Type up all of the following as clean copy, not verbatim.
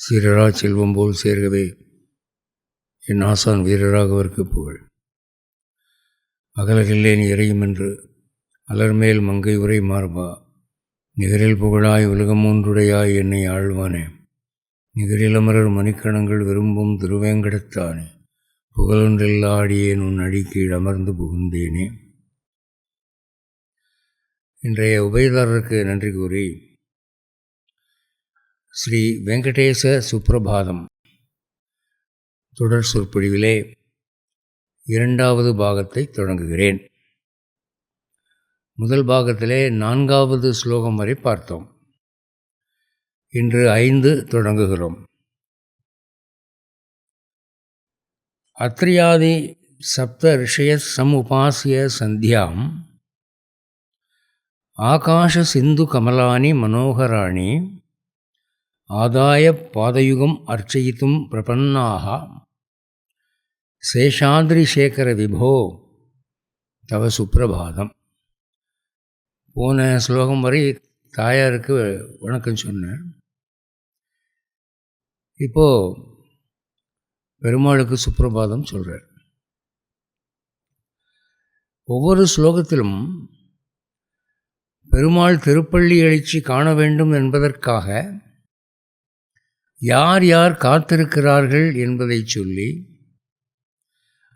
சீரரா செல்வம் போல் சேர்கவே என் ஆசான் வீரராகவர்க்கு புகழ். அகலகில்லேன் இறையும் என்று அலர்மேல் மங்கை உரை மார்பா, நிகரில் புகழாய் உலகம் மூன்றுடையாய் என்னை ஆழ்வானே, நிகரிலமரர் மணிக்கணங்கள் விரும்பும் திருவேங்கடத்தானே, புகழொன்றில்லா அடியேன் உன் அடிக்கீழ் அமர்ந்து புகுந்தேனே. இன்றைய உபயதாரருக்கு நன்றி கூறி ஸ்ரீ வெங்கடேச சுப்ரபாதம் தொடர் சொற்பொழிவிலே இரண்டாவது பாகத்தை தொடங்குகிறேன். முதல் பாகத்திலே 4வது ஸ்லோகம் வரை பார்த்தோம். இன்று 5 தொடங்குகிறோம். அத்ரியாதி சப்த ரிஷய சமுபாசிய சந்தியாம் ஆகாஷ சிந்து கமலானி மனோகராணி ஆதாய பாதயுகம் அர்ச்சயித்தும் பிரபன்னாக சேஷாத்ரிசேகர விபோ தவ சுப்ரபாதம். போன ஸ்லோகம் வரை தாயாருக்கு வணக்கம் சொன்னேன். இப்போது பெருமாளுக்கு சுப்ரபாதம் சொல்கிறார். ஒவ்வொரு ஸ்லோகத்திலும் பெருமாள் திருப்பள்ளி எழுச்சி காண வேண்டும் என்பதற்காக யார் யார் காத்திருக்கிறார்கள் என்பதை சொல்லி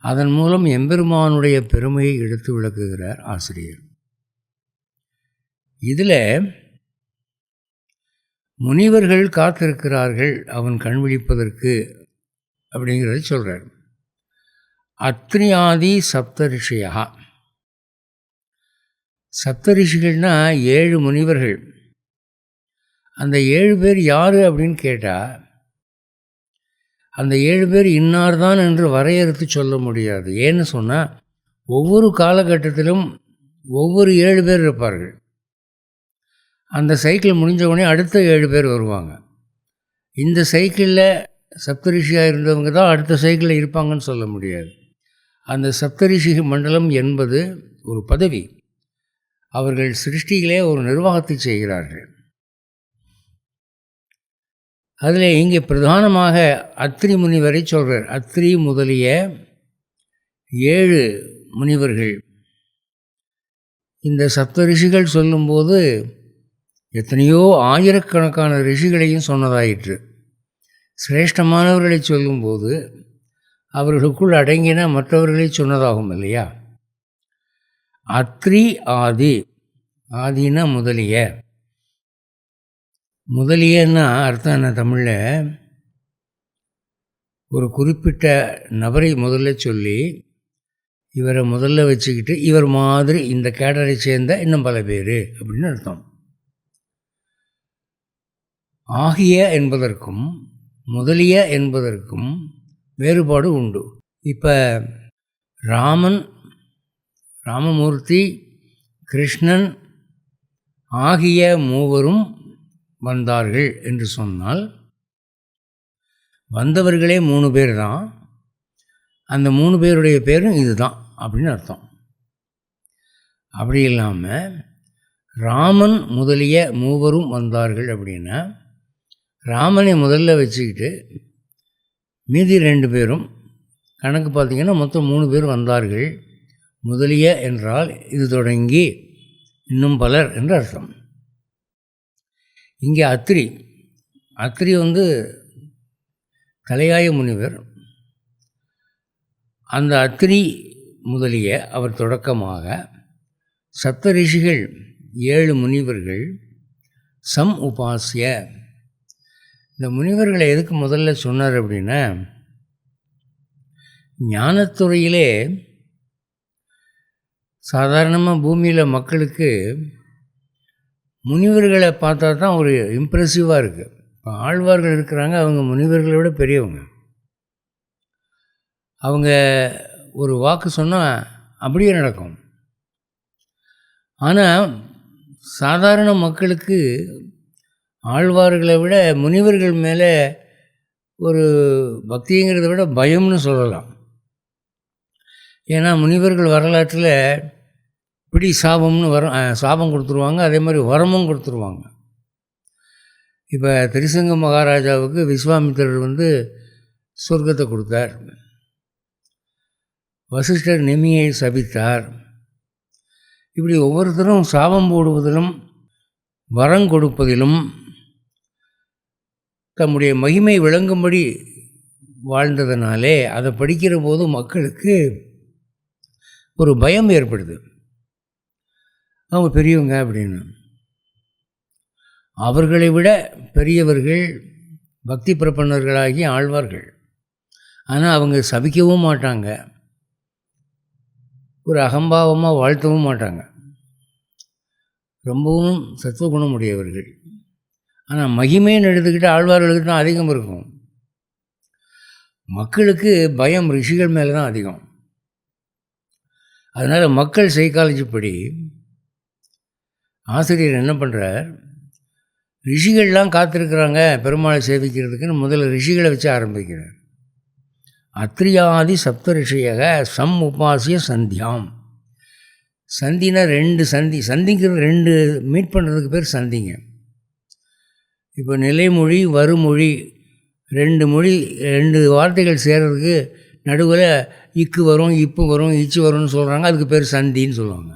அதன் மூலம் எம்பெருமானுடைய பெருமையை எடுத்து விளக்குகிறார் ஆசிரியர். இதில் முனிவர்கள் காத்திருக்கிறார்கள் அவன் கண் விழிப்பதற்கு அப்படிங்கிறத சொல்கிறார். அத்ரியாதி சப்தரிஷியா, சப்தரிஷிகள்னால் 7 முனிவர்கள். அந்த 7 பேர் யார் அப்படின்னு கேட்டால் அந்த 7 பேர் இன்னார் தான் என்று வரையறுத்து சொல்ல முடியாது. ஏன்னு சொன்னால் ஒவ்வொரு காலகட்டத்திலும் ஒவ்வொரு 7 பேர் இருப்பார்கள். அந்த சைக்கிள் முடிஞ்சவுடனே அடுத்த 7 பேர் வருவாங்க. இந்த சைக்கிளில் சப்தரிஷியாக இருந்தவங்க தான் அடுத்த சைக்கிளில் இருப்பாங்கன்னு சொல்ல முடியாது. அந்த சப்தரிஷி மண்டலம் என்பது ஒரு பதவி. அவர்கள் சிருஷ்டிகளே ஒரு நிர்வாகத்தை செய்கிறார்கள். அதில் இங்கே பிரதானமாக அத்ரி முனிவரை சொல்கிறார். அத்ரி முதலிய 7 முனிவர்கள். இந்த சப்த ரிஷிகள் சொல்லும்போது எத்தனையோ ஆயிரக்கணக்கான ரிஷிகளையும் சொன்னதாயிற்று. சிரேஷ்டமானவர்களை சொல்லும்போது அவர்களுக்குள் அடங்கின மற்றவர்களை சொன்னதாகும் இல்லையா? அத்ரி ஆதி, ஆதினா முதலிய, முதலியன்னா அர்த்தம் என்ன? தமிழில் ஒரு குறிப்பிட்ட நபரை முதல்ல சொல்லி இவரை முதல்ல வச்சுக்கிட்டு இவர் மாதிரி இந்த கேடரை சேர்ந்த இன்னும் பல பேர் அப்படின்னு அர்த்தம். ஆகிய என்பதற்கும் முதலிய என்பதற்கும் வேறுபாடு உண்டு. இப்போ ராமன், ராமமூர்த்தி, கிருஷ்ணன் ஆகிய மூவரும் வந்தார்கள் என்று சொன்னால் வந்தவர்களே 3 பேர் தான். அந்த 3 பேருடைய பேரும் இதுதான் அப்படின்னு அர்த்தம். அப்படி இல்லாமல் ராமன் முதலிய மூவரும் வந்தார்கள் அப்படின்னா ராமனை முதல்ல வச்சுக்கிட்டு மீதி 2 பேரும் கணக்கு பார்த்திங்கன்னா மொத்தம் 3 பேர் வந்தார்கள். முதலிய என்றால் இது தொடங்கி இன்னும் பலர் என்று அர்த்தம். இங்கே அத்ரி, அத்ரி தலையாய முனிவர். அந்த அத்ரி முதலிய அவர் தொடக்கமாக சப்த ரிஷிகள் 7 முனிவர்கள் சம் உபாசிய. இந்த முனிவர்களை எதுக்கு முதல்ல சொன்னார் அப்படின்னா, ஞானத்துறையிலே சாதாரணமாக பூமியில் மக்களுக்கு முனிவர்களை பார்த்தா தான் ஒரு இம்ப்ரெசிவாக இருக்குது. இப்போ ஆழ்வார்கள் இருக்கிறாங்க, அவங்க முனிவர்களை விட பெரியவங்க. அவங்க ஒரு வாக்கு சொன்னால் அப்படியே நடக்கும். ஆனால் சாதாரண மக்களுக்கு ஆழ்வார்களை விட முனிவர்கள் மேலே ஒரு பக்திங்கிறத விட பயம்னு சொல்லலாம். ஏன்னா முனிவர்கள் வரலாற்றில் இப்படி சாபம்னு சாபம் கொடுத்துருவாங்க, அதே மாதிரி வரமும் கொடுத்துருவாங்க. இப்போ திரிசங்க மகாராஜாவுக்கு விஸ்வாமித்திரர் சொர்க்கத்தை கொடுத்தார். வசிஷ்டர் நெமியை சபித்தார். இப்படி ஒவ்வொருத்தரும் சாபம் போடுவதிலும் வரம் கொடுப்பதிலும் தம்முடைய மகிமை விளங்கும்படி வாழ்ந்ததுனாலே அதை படிக்கிற போது மக்களுக்கு ஒரு பயம் ஏற்படுது. அவங்க பெரியவங்க அப்படின்னு. அவர்களை விட பெரியவர்கள் பக்தி பிரபன்னர்களாகி ஆழ்வார்கள். ஆனால் அவங்க சபிக்கவும் மாட்டாங்க, ஒரு அகம்பாவமாக வாழ்த்தவும் மாட்டாங்க. ரொம்பவும் சத்துவகுணம் உடையவர்கள். ஆனால் மகிமைன்னு எடுத்துக்கிட்டு ஆழ்வார்களுக்கு தான் அதிகம் இருக்கும். மக்களுக்கு பயம் ரிஷிகள் மேலே தான் அதிகம். அதனால் மக்கள் சைக்காலஜி படி ஆசிரியர் என்ன பண்ணுறார், ரிஷிகள்லாம் காத்திருக்கிறாங்க பெருமாளை சேவிக்கிறதுக்குன்னு முதல்ல ரிஷிகளை வச்சு ஆரம்பிக்கிறார். அத்ரியாதி சப்த ரிஷியக சம் உபாசிய சந்தியாம். சந்தினா 2 சந்திங்கிறது 2 மீட் பண்ணுறதுக்கு பேர் சந்திங்க. இப்போ நிலைமொழி வருமொழி 2 மொழி 2 வார்த்தைகள் சேர்கிறதுக்கு நடுவில் இக்கு வரும், இப்பு வரும், இச்சு வரும்னு சொல்கிறாங்க. அதுக்கு பேர் சந்தின்னு சொல்லுவாங்க.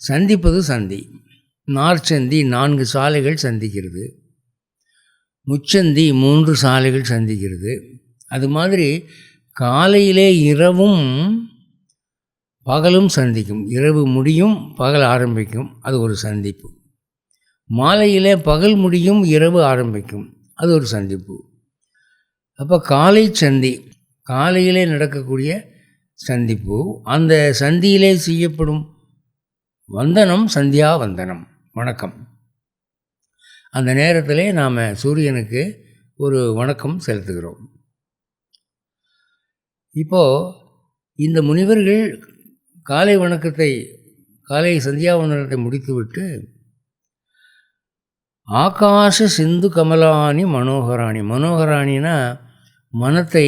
சந்திப்பது சந்தி. நார்ச்சந்தி 4 சாலைகள் சந்திக்கிறது, முச்சந்தி 3 சாலைகள் சந்திக்கிறது. அது மாதிரி காலையிலே இரவும் பகலும் சந்திக்கும். இரவு முடியும், பகல் ஆரம்பிக்கும், அது ஒரு சந்திப்பு. மாலையிலே பகல் முடியும், இரவு ஆரம்பிக்கும், அது ஒரு சந்திப்பு. அப்போ காலை சந்தி, காலையிலே நடக்கக்கூடிய சந்திப்பு. அந்த சந்தியிலே செய்யப்படும் வந்தனம் சந்தியா வந்தனம், வணக்கம். அந்த நேரத்திலே நாம் சூரியனுக்கு ஒரு வணக்கம் செலுத்துகிறோம். இப்போது இந்த முனிவர்கள் காலை வணக்கத்தை, காலை சந்தியாவந்தனத்தை முடித்துவிட்டு ஆகாச சிந்து கமலானி மனோகராணி. மனோகராணினா மனத்தை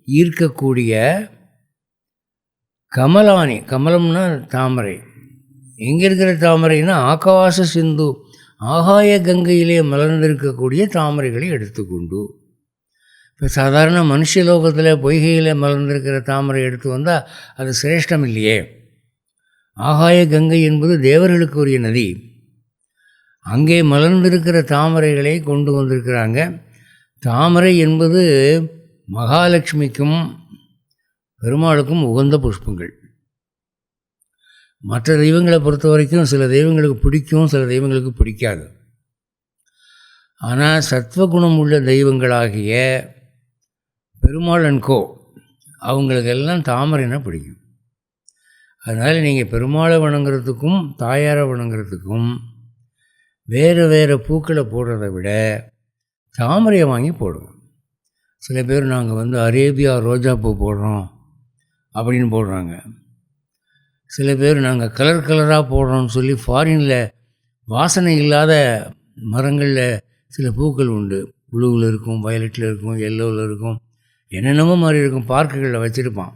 ஈர்க்கக்கூடிய, கமலானி, கமலம்னா தாமரை. எங்கே இருக்கிற தாமரைனா ஆகாச சிந்து, ஆகாய கங்கையிலே மலர்ந்திருக்கக்கூடிய தாமரைகளை எடுத்துக்கொண்டு. இப்போ சாதாரண மனுஷலோகத்தில் பொய்கையில் மலர்ந்திருக்கிற தாமரை எடுத்து வந்தால் அது சிரேஷ்டம் இல்லையே. ஆகாய கங்கை என்பது தேவர்களுக்கு உரிய நதி. அங்கே மலர்ந்திருக்கிற தாமரைகளை கொண்டு வந்திருக்கிறாங்க. தாமரை என்பது மகாலட்சுமிக்கும் பெருமாளுக்கும் உகந்த புஷ்பங்கள். மற்ற தெய்வங்களை பொறுத்த வரைக்கும் சில தெய்வங்களுக்கு பிடிக்கும், சில தெய்வங்களுக்கு பிடிக்காது. ஆனால் சத்வகுணம் உள்ள தெய்வங்களாகிய பெருமாள் அன்கோ அவங்களுக்கெல்லாம் தாமரைனா பிடிக்கும். அதனால் நீங்கள் பெருமாளை வணங்குறதுக்கும் தாயாரை வணங்குறதுக்கும் வேறு வேறு பூக்களை போடுறத விட தாமரையை வாங்கி போடுவோம். சில பேர் நாங்கள் அரேபியா ரோஜா பூ போடுறோம் அப்படின்னு போடுறாங்க. சில பேர் நாங்கள் கலர் கலராக போடுறோம்னு சொல்லி ஃபாரினில் வாசனை இல்லாத மரங்களில் சில பூக்கள் உண்டு. ப்ளூவில் இருக்கும், வயலட்டில் இருக்கும், எல்லோவில் இருக்கும், என்னென்னமோ மாதிரி இருக்கும். பார்க்குகளில் வச்சுருப்பான்.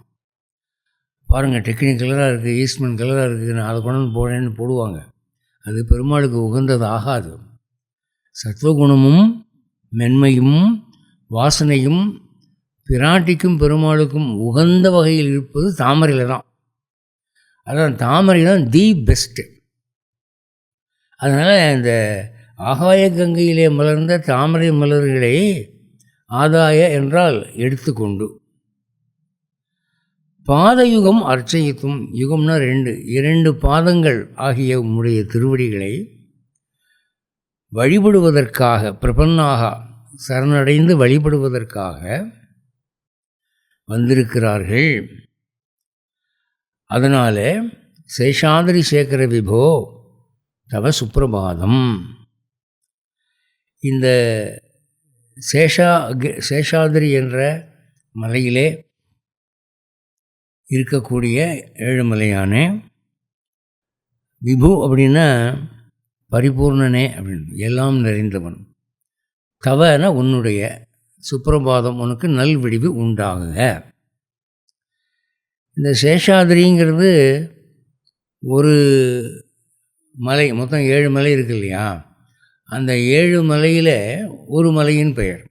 பாருங்கள், டெக்னிக் கலராக இருக்குது, ஈஸ்ட்மன் கலராக இருக்குது, நான் அதை கொண்டு போடுறேன்னு போடுவாங்க. அது பெருமாளுக்கு உகந்தது ஆகாது. சத்வகுணமும் மென்மையும் வாசனையும் பிராட்டிக்கும் பெருமாளுக்கும் உகந்த வகையில் இருப்பது தாமரையில் தான். அதான் தாமரை தான் தி பெஸ்ட்டு. அதனால் இந்த ஆகாய கங்கையிலே மலர்ந்த தாமரை மலர்களை ஆதாய என்றால் எடுத்துக்கொண்டு பாதயுகம் அர்ச்சயித்தும், யுகம்னா 2 பாதங்கள் ஆகிய உம்முடைய திருவடிகளை வழிபடுவதற்காக, பிரபன்னாக சரணடைந்து வழிபடுவதற்காக வந்திருக்கிறார்கள். அதனால் சேஷாதிரி சேகர விபோ தவ சுப்பிரபாதம். இந்த சேஷாதிரி என்ற மலையிலே இருக்கக்கூடிய ஏழுமலையான விபு அப்படின்னா பரிபூர்ணனே அப்படின்னு, எல்லாம் நிறைந்தவன். தவன உன்னுடைய, சுப்பிரபாதம் உனக்கு நல்விடிவு உண்டாகுக. இந்த சேஷாதிரிங்கிறது ஒரு மலை, மொத்தம் 7 மலை இருக்கு இல்லையா? அந்த 7 மலையில் ஒரு மலையின் பெயர்.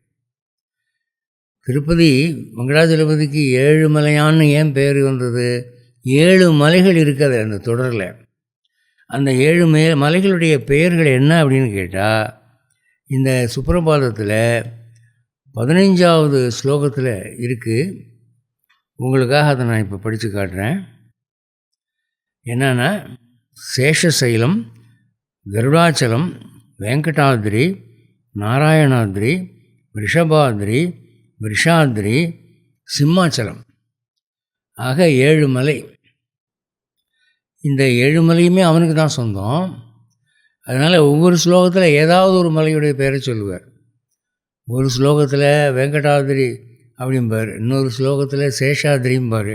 திருப்பதி வெங்கடாஜலபதிக்கு 7 மலையான்னு ஏன் பெயர் வந்தது? 7 மலைகள் இருக்குது அந்த தொடரில். அந்த 7 மலைகளுடைய பெயர்கள் என்ன அப்படின்னு கேட்டால், இந்த சுப்ரபாதத்தில் 15வது ஸ்லோகத்தில் இருக்குது. உங்களுக்காக அதை நான் இப்போ படித்து காட்டுறேன். என்னன்னா, சேஷசைலம், கருடாச்சலம், வெங்கடாத்ரி, நாராயணாத்ரி, ரிஷபாத்ரி, விஷாத்ரி, சிம்மாச்சலம் ஆக 7 மலை. இந்த 7 மலையுமே அவனுக்கு தான் சொந்தம். அதனால் ஒவ்வொரு ஸ்லோகத்தில் ஏதாவது ஒரு மலையுடைய பெயரை சொல்லுவார். ஒரு ஸ்லோகத்தில் வெங்கடாத்ரி அப்படிம்பார், இன்னொரு ஸ்லோகத்தில் சேஷாத்ரிம்பார்,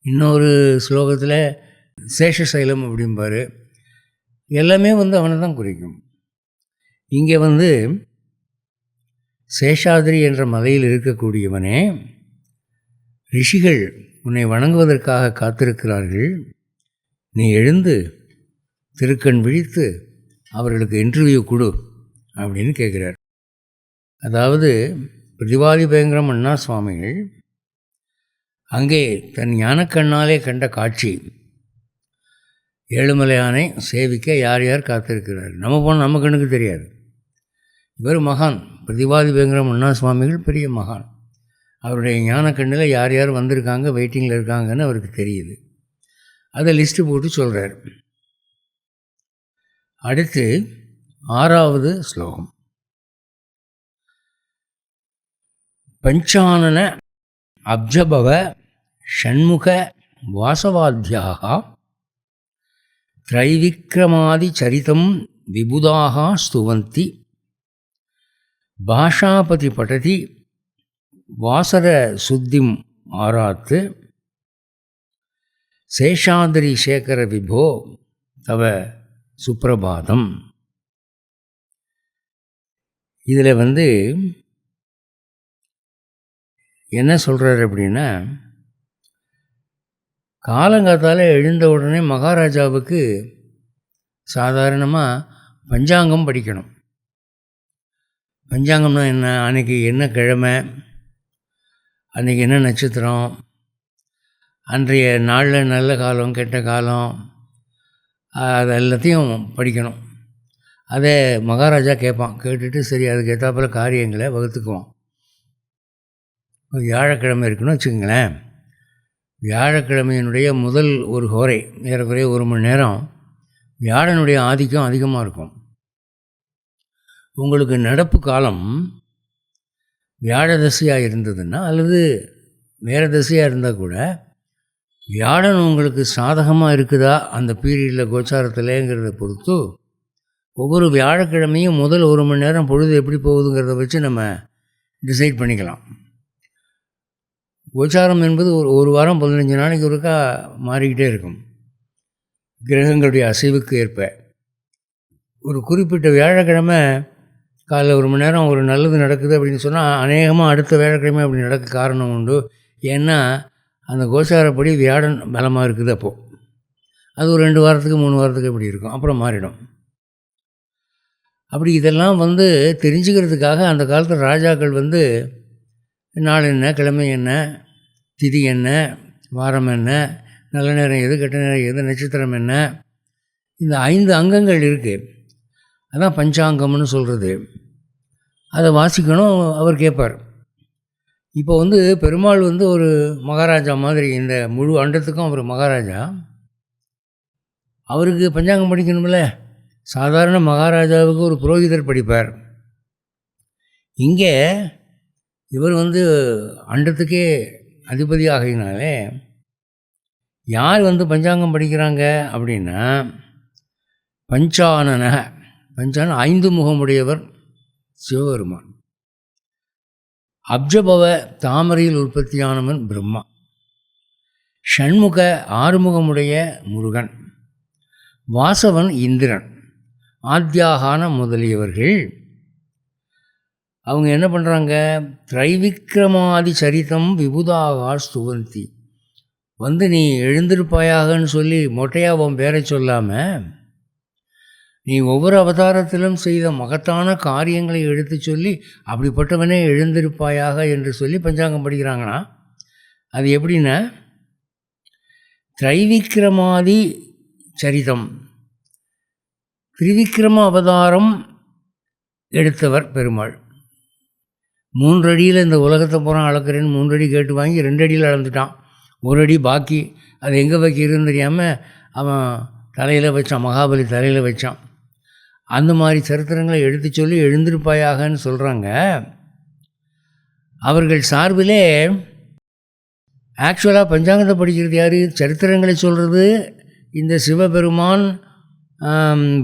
இன்னொரு ஸ்லோகத்தில் சேஷசைலம் அப்படிம்பார். எல்லாமே அவனை தான் குறிக்கும். இங்கே சேஷாத்ரி என்ற மலையில் இருக்கக்கூடியவனே, ரிஷிகள் உன்னை வணங்குவதற்காக காத்திருக்கிறார்கள், நீ எழுந்து திருக்கண் விழித்து அவர்களுக்கு இன்டர்வியூ கொடு அப்படின்னு கேட்குறார். அதாவது பிரதிவாதி பயங்கரம் அண்ணா சுவாமிகள் அங்கே தன் ஞானக்கண்ணாலே கண்ட காட்சி. ஏழுமலையானை சேவிக்க யார் யார் காத்திருக்கிறார். நம்ம போனால் நம்ம கண்ணுக்கு தெரியாது. இவர் மகான், பிரதிவாதி பயங்கரம் அண்ணா சுவாமிகள் பெரிய மகான். அவருடைய ஞானக்கண்ணில் யார் யார் வந்திருக்காங்க, வெயிட்டிங்கில் இருக்காங்கன்னு அவருக்கு தெரியுது. அதை லிஸ்ட்டு போட்டு சொல்கிறார். அடுத்து 6வது ஸ்லோகம். பஞ்சானன அப்ஜபவ ஷண்முக வாசவாத்யாக த்ரைவிக்ரமாதி சரிதம் விபுதாக ஸ்துவந்தி பாஷாபதி படதி வாசர சுத்திம் ஆராத்து சேஷாதிரி சேகர விபோ தவ சுப்ரபாதம். இதில் என்ன சொல்கிறார் அப்படின்னா, காலங்காத்தால் எழுந்த உடனே மகாராஜாவுக்கு சாதாரணமாக பஞ்சாங்கம் படிக்கணும். பஞ்சாங்கம்னா என்ன? அன்றைக்கி என்ன கிழமை, அன்றைக்கி என்ன நட்சத்திரம், அன்றைய நாளில் நல்ல காலம் கெட்ட காலம், அது எல்லாத்தையும் படிக்கணும். அதை மகாராஜா கேட்பான். கேட்டுட்டு சரி அதுக்கு ஏற்றாப்புல காரியங்களை வகுத்துக்குவான். வியாழக்கிழமை இருக்குன்னு வச்சுக்கோங்களேன். வியாழக்கிழமையினுடைய முதல் ஒரு ஹோரை, ஏறக்குறைய 1 மணி நேரம் வியாழனுடைய ஆதிக்கம் அதிகமாக இருக்கும். உங்களுக்கு நடப்பு காலம் வியாழ தசையாக இருந்ததுன்னா, அல்லது வேறு தசையாக இருந்தால் கூட, வியாழன் உங்களுக்கு சாதகமாக இருக்குதா அந்த பீரியடில் கோச்சாரத்தில்ங்கிறத பொறுத்து ஒவ்வொரு வியாழக்கிழமையும் முதல் 1 மணி நேரம் பொழுது எப்படி போகுதுங்கிறத வச்சு நம்ம டிசைட் பண்ணிக்கலாம். கோச்சாரம் என்பது ஒரு வாரம் 15 நாளைக்கு ஒருக்கா மாறிக்கிட்டே இருக்கும், கிரகங்களுடைய அசைவுக்கு ஏற்ப. ஒரு குறிப்பிட்ட வியாழக்கிழமை காலைல 1 மணி நேரம் ஒரு நல்லது நடக்குது அப்படின்னு சொன்னால், அநேகமாக அடுத்த வியாழக்கிழமை அப்படி நடக்க காரணம் உண்டு. ஏன்னா அந்த கோச்சாரப்படி வியாழன் பலமாக இருக்குது. அப்போது அது ஒரு 2 வாரத்துக்கு 3 வாரத்துக்கு இப்படி இருக்கும், அப்புறம் மாறிடும். அப்படி இதெல்லாம் தெரிஞ்சுக்கிறதுக்காக அந்த காலத்தில் ராஜாக்கள் நாள் என்ன, கிழமை என்ன, திதி என்ன, வாரம் என்ன, நல்ல நேரம் எது, கெட்ட நேரம் எது, நட்சத்திரம் என்ன, இந்த 5 அங்கங்கள் இருக்குது. அதான் பஞ்சாங்கம்னு சொல்கிறது. அதை வாசிக்கணும். அவர் கேட்பார். இப்போ பெருமாள் ஒரு மகாராஜா மாதிரி, இந்த முழு அண்டத்துக்கும் அவர் மகாராஜா. அவருக்கு பஞ்சாங்கம் படிக்கணும்ல. சாதாரண மகாராஜாவுக்கு ஒரு புரோகிதர் படிப்பார். இங்கே இவர் அண்டத்துக்கே அதிபதி ஆகினாலே யார் பஞ்சாங்கம் படிக்கிறாங்க அப்படின்னா, பஞ்சானன, பஞ்சான 5 முகமுடையவர் சிவபெருமான். அப்ஜபவ தாமரையில் உற்பத்தியானவன் பிரம்மா. ஷண்முக 6 முகமுடைய முருகன். வாசவன் இந்திரன். ஆத்யாகான முதலியவர்கள். அவங்க என்ன பண்ணுறாங்க? திரைவிக்ரமாதி சரிதம் விபுதாக ஸ்துவந்தி. நீ எழுந்திருப்பாயாகன்னு சொல்லி மொட்டையாக உன் பேரை சொல்லாமல், நீ ஒவ்வொரு அவதாரத்திலும் செய்த மகத்தான காரியங்களை எடுத்து சொல்லி அப்படிப்பட்டவனே எழுந்திருப்பாயாக என்று சொல்லி பஞ்சாங்கம் படிக்கிறாங்கன்னா அது எப்படின்னா, திரைவிக்கிரமாதி சரிதம், திரிவிக்கிரம அவதாரம் எடுத்தவர் பெருமாள். 3 அடியில் இந்த உலகத்தை பூரா அளக்கிறேன்னு 3 அடி கேட்டு வாங்கி 2 அடியில் அளந்துட்டான். 1 அடி பாக்கி. அது எங்கே வைக்கிறதுன்னு தெரியாமல் அவன் தலையில் வச்சான், மகாபலி தலையில் வச்சான். அந்த மாதிரி சரித்திரங்களை எடுத்து சொல்லி எழுந்திருப்பாயாகன்னு சொல்கிறாங்க. அவர்கள் சார்பிலே ஆக்சுவலாக பஞ்சாங்கத்தை படிக்கிறது யார்? சரித்திரங்களை சொல்கிறது இந்த சிவபெருமான்,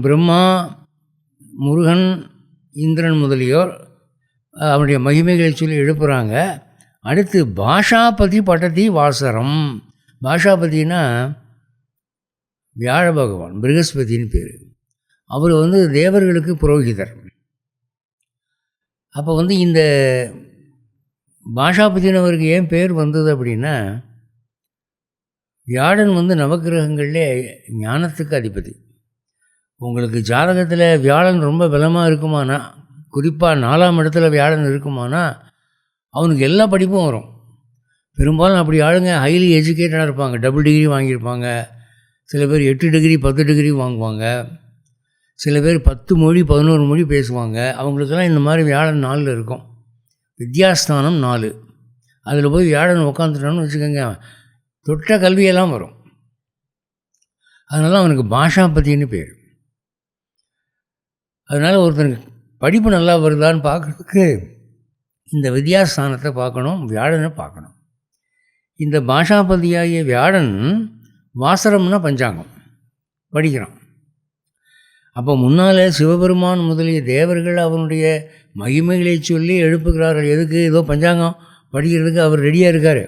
பிரம்மா, முருகன், இந்திரன் முதலியோர் அவனுடைய மகிமைகளை சொல்லி எழுப்புகிறாங்க. அடுத்து பாஷாபதி பட்டதி வாசரம். பாஷாபதினா வியாழ பகவான், பிருகஸ்பதின்னு பேர். அவர் தேவர்களுக்கு புரோகிதர். அப்போ இந்த பாஷாபதினவருக்கு ஏன் பேர் வந்தது அப்படின்னா, வியாழன் நவக்கிரகங்களிலே ஞானத்துக்கு அதிபதி. உங்களுக்கு ஜாதகத்தில் வியாழன் ரொம்ப பலமாக இருக்குமானா, குறிப்பாக 4ஆம் இடத்துல வியாழன் இருக்குமானா அவனுக்கு எல்லா படிப்பும் வரும். பெரும்பாலும் அப்படி ஆளுங்க ஹைலி எஜுகேட்டடாக இருப்பாங்க, டபுள் டிகிரி வாங்கியிருப்பாங்க. சில பேர் 8 டிகிரி 10 டிகிரி வாங்குவாங்க. சில பேர் 10 மொழி 11 மொழி பேசுவாங்க. அவங்களுக்கெல்லாம் இந்த மாதிரி வியாழன் 4 இருக்கும். வித்யாஸ்தானம் 4. அதில் போய் வியாழன் உட்காந்துட்டோன்னு வச்சுக்கோங்க, தொட்ட கல்வியெல்லாம் வரும். அதனால அவனுக்கு பாஷாபதின்னு பேர். அதனால் ஒருத்தனுக்கு படிப்பு நல்லா வருதான்னு பார்க்குறதுக்கு இந்த வித்யாஸ்தானத்தை பார்க்கணும், வியாழனை பார்க்கணும். இந்த பாஷாபதியாகிய வியாழன் வாசரம்னா பஞ்சாங்கம் படிக்கிறான். அப்போ முன்னால் சிவபெருமான் முதலிய தேவர்கள் அவனுடைய மகிமைகளை சொல்லி எழுப்புகிறார்கள். எதுக்கு? ஏதோ பஞ்சாங்கம் படிக்கிறதுக்கு அவர் ரெடியாக இருக்கார்.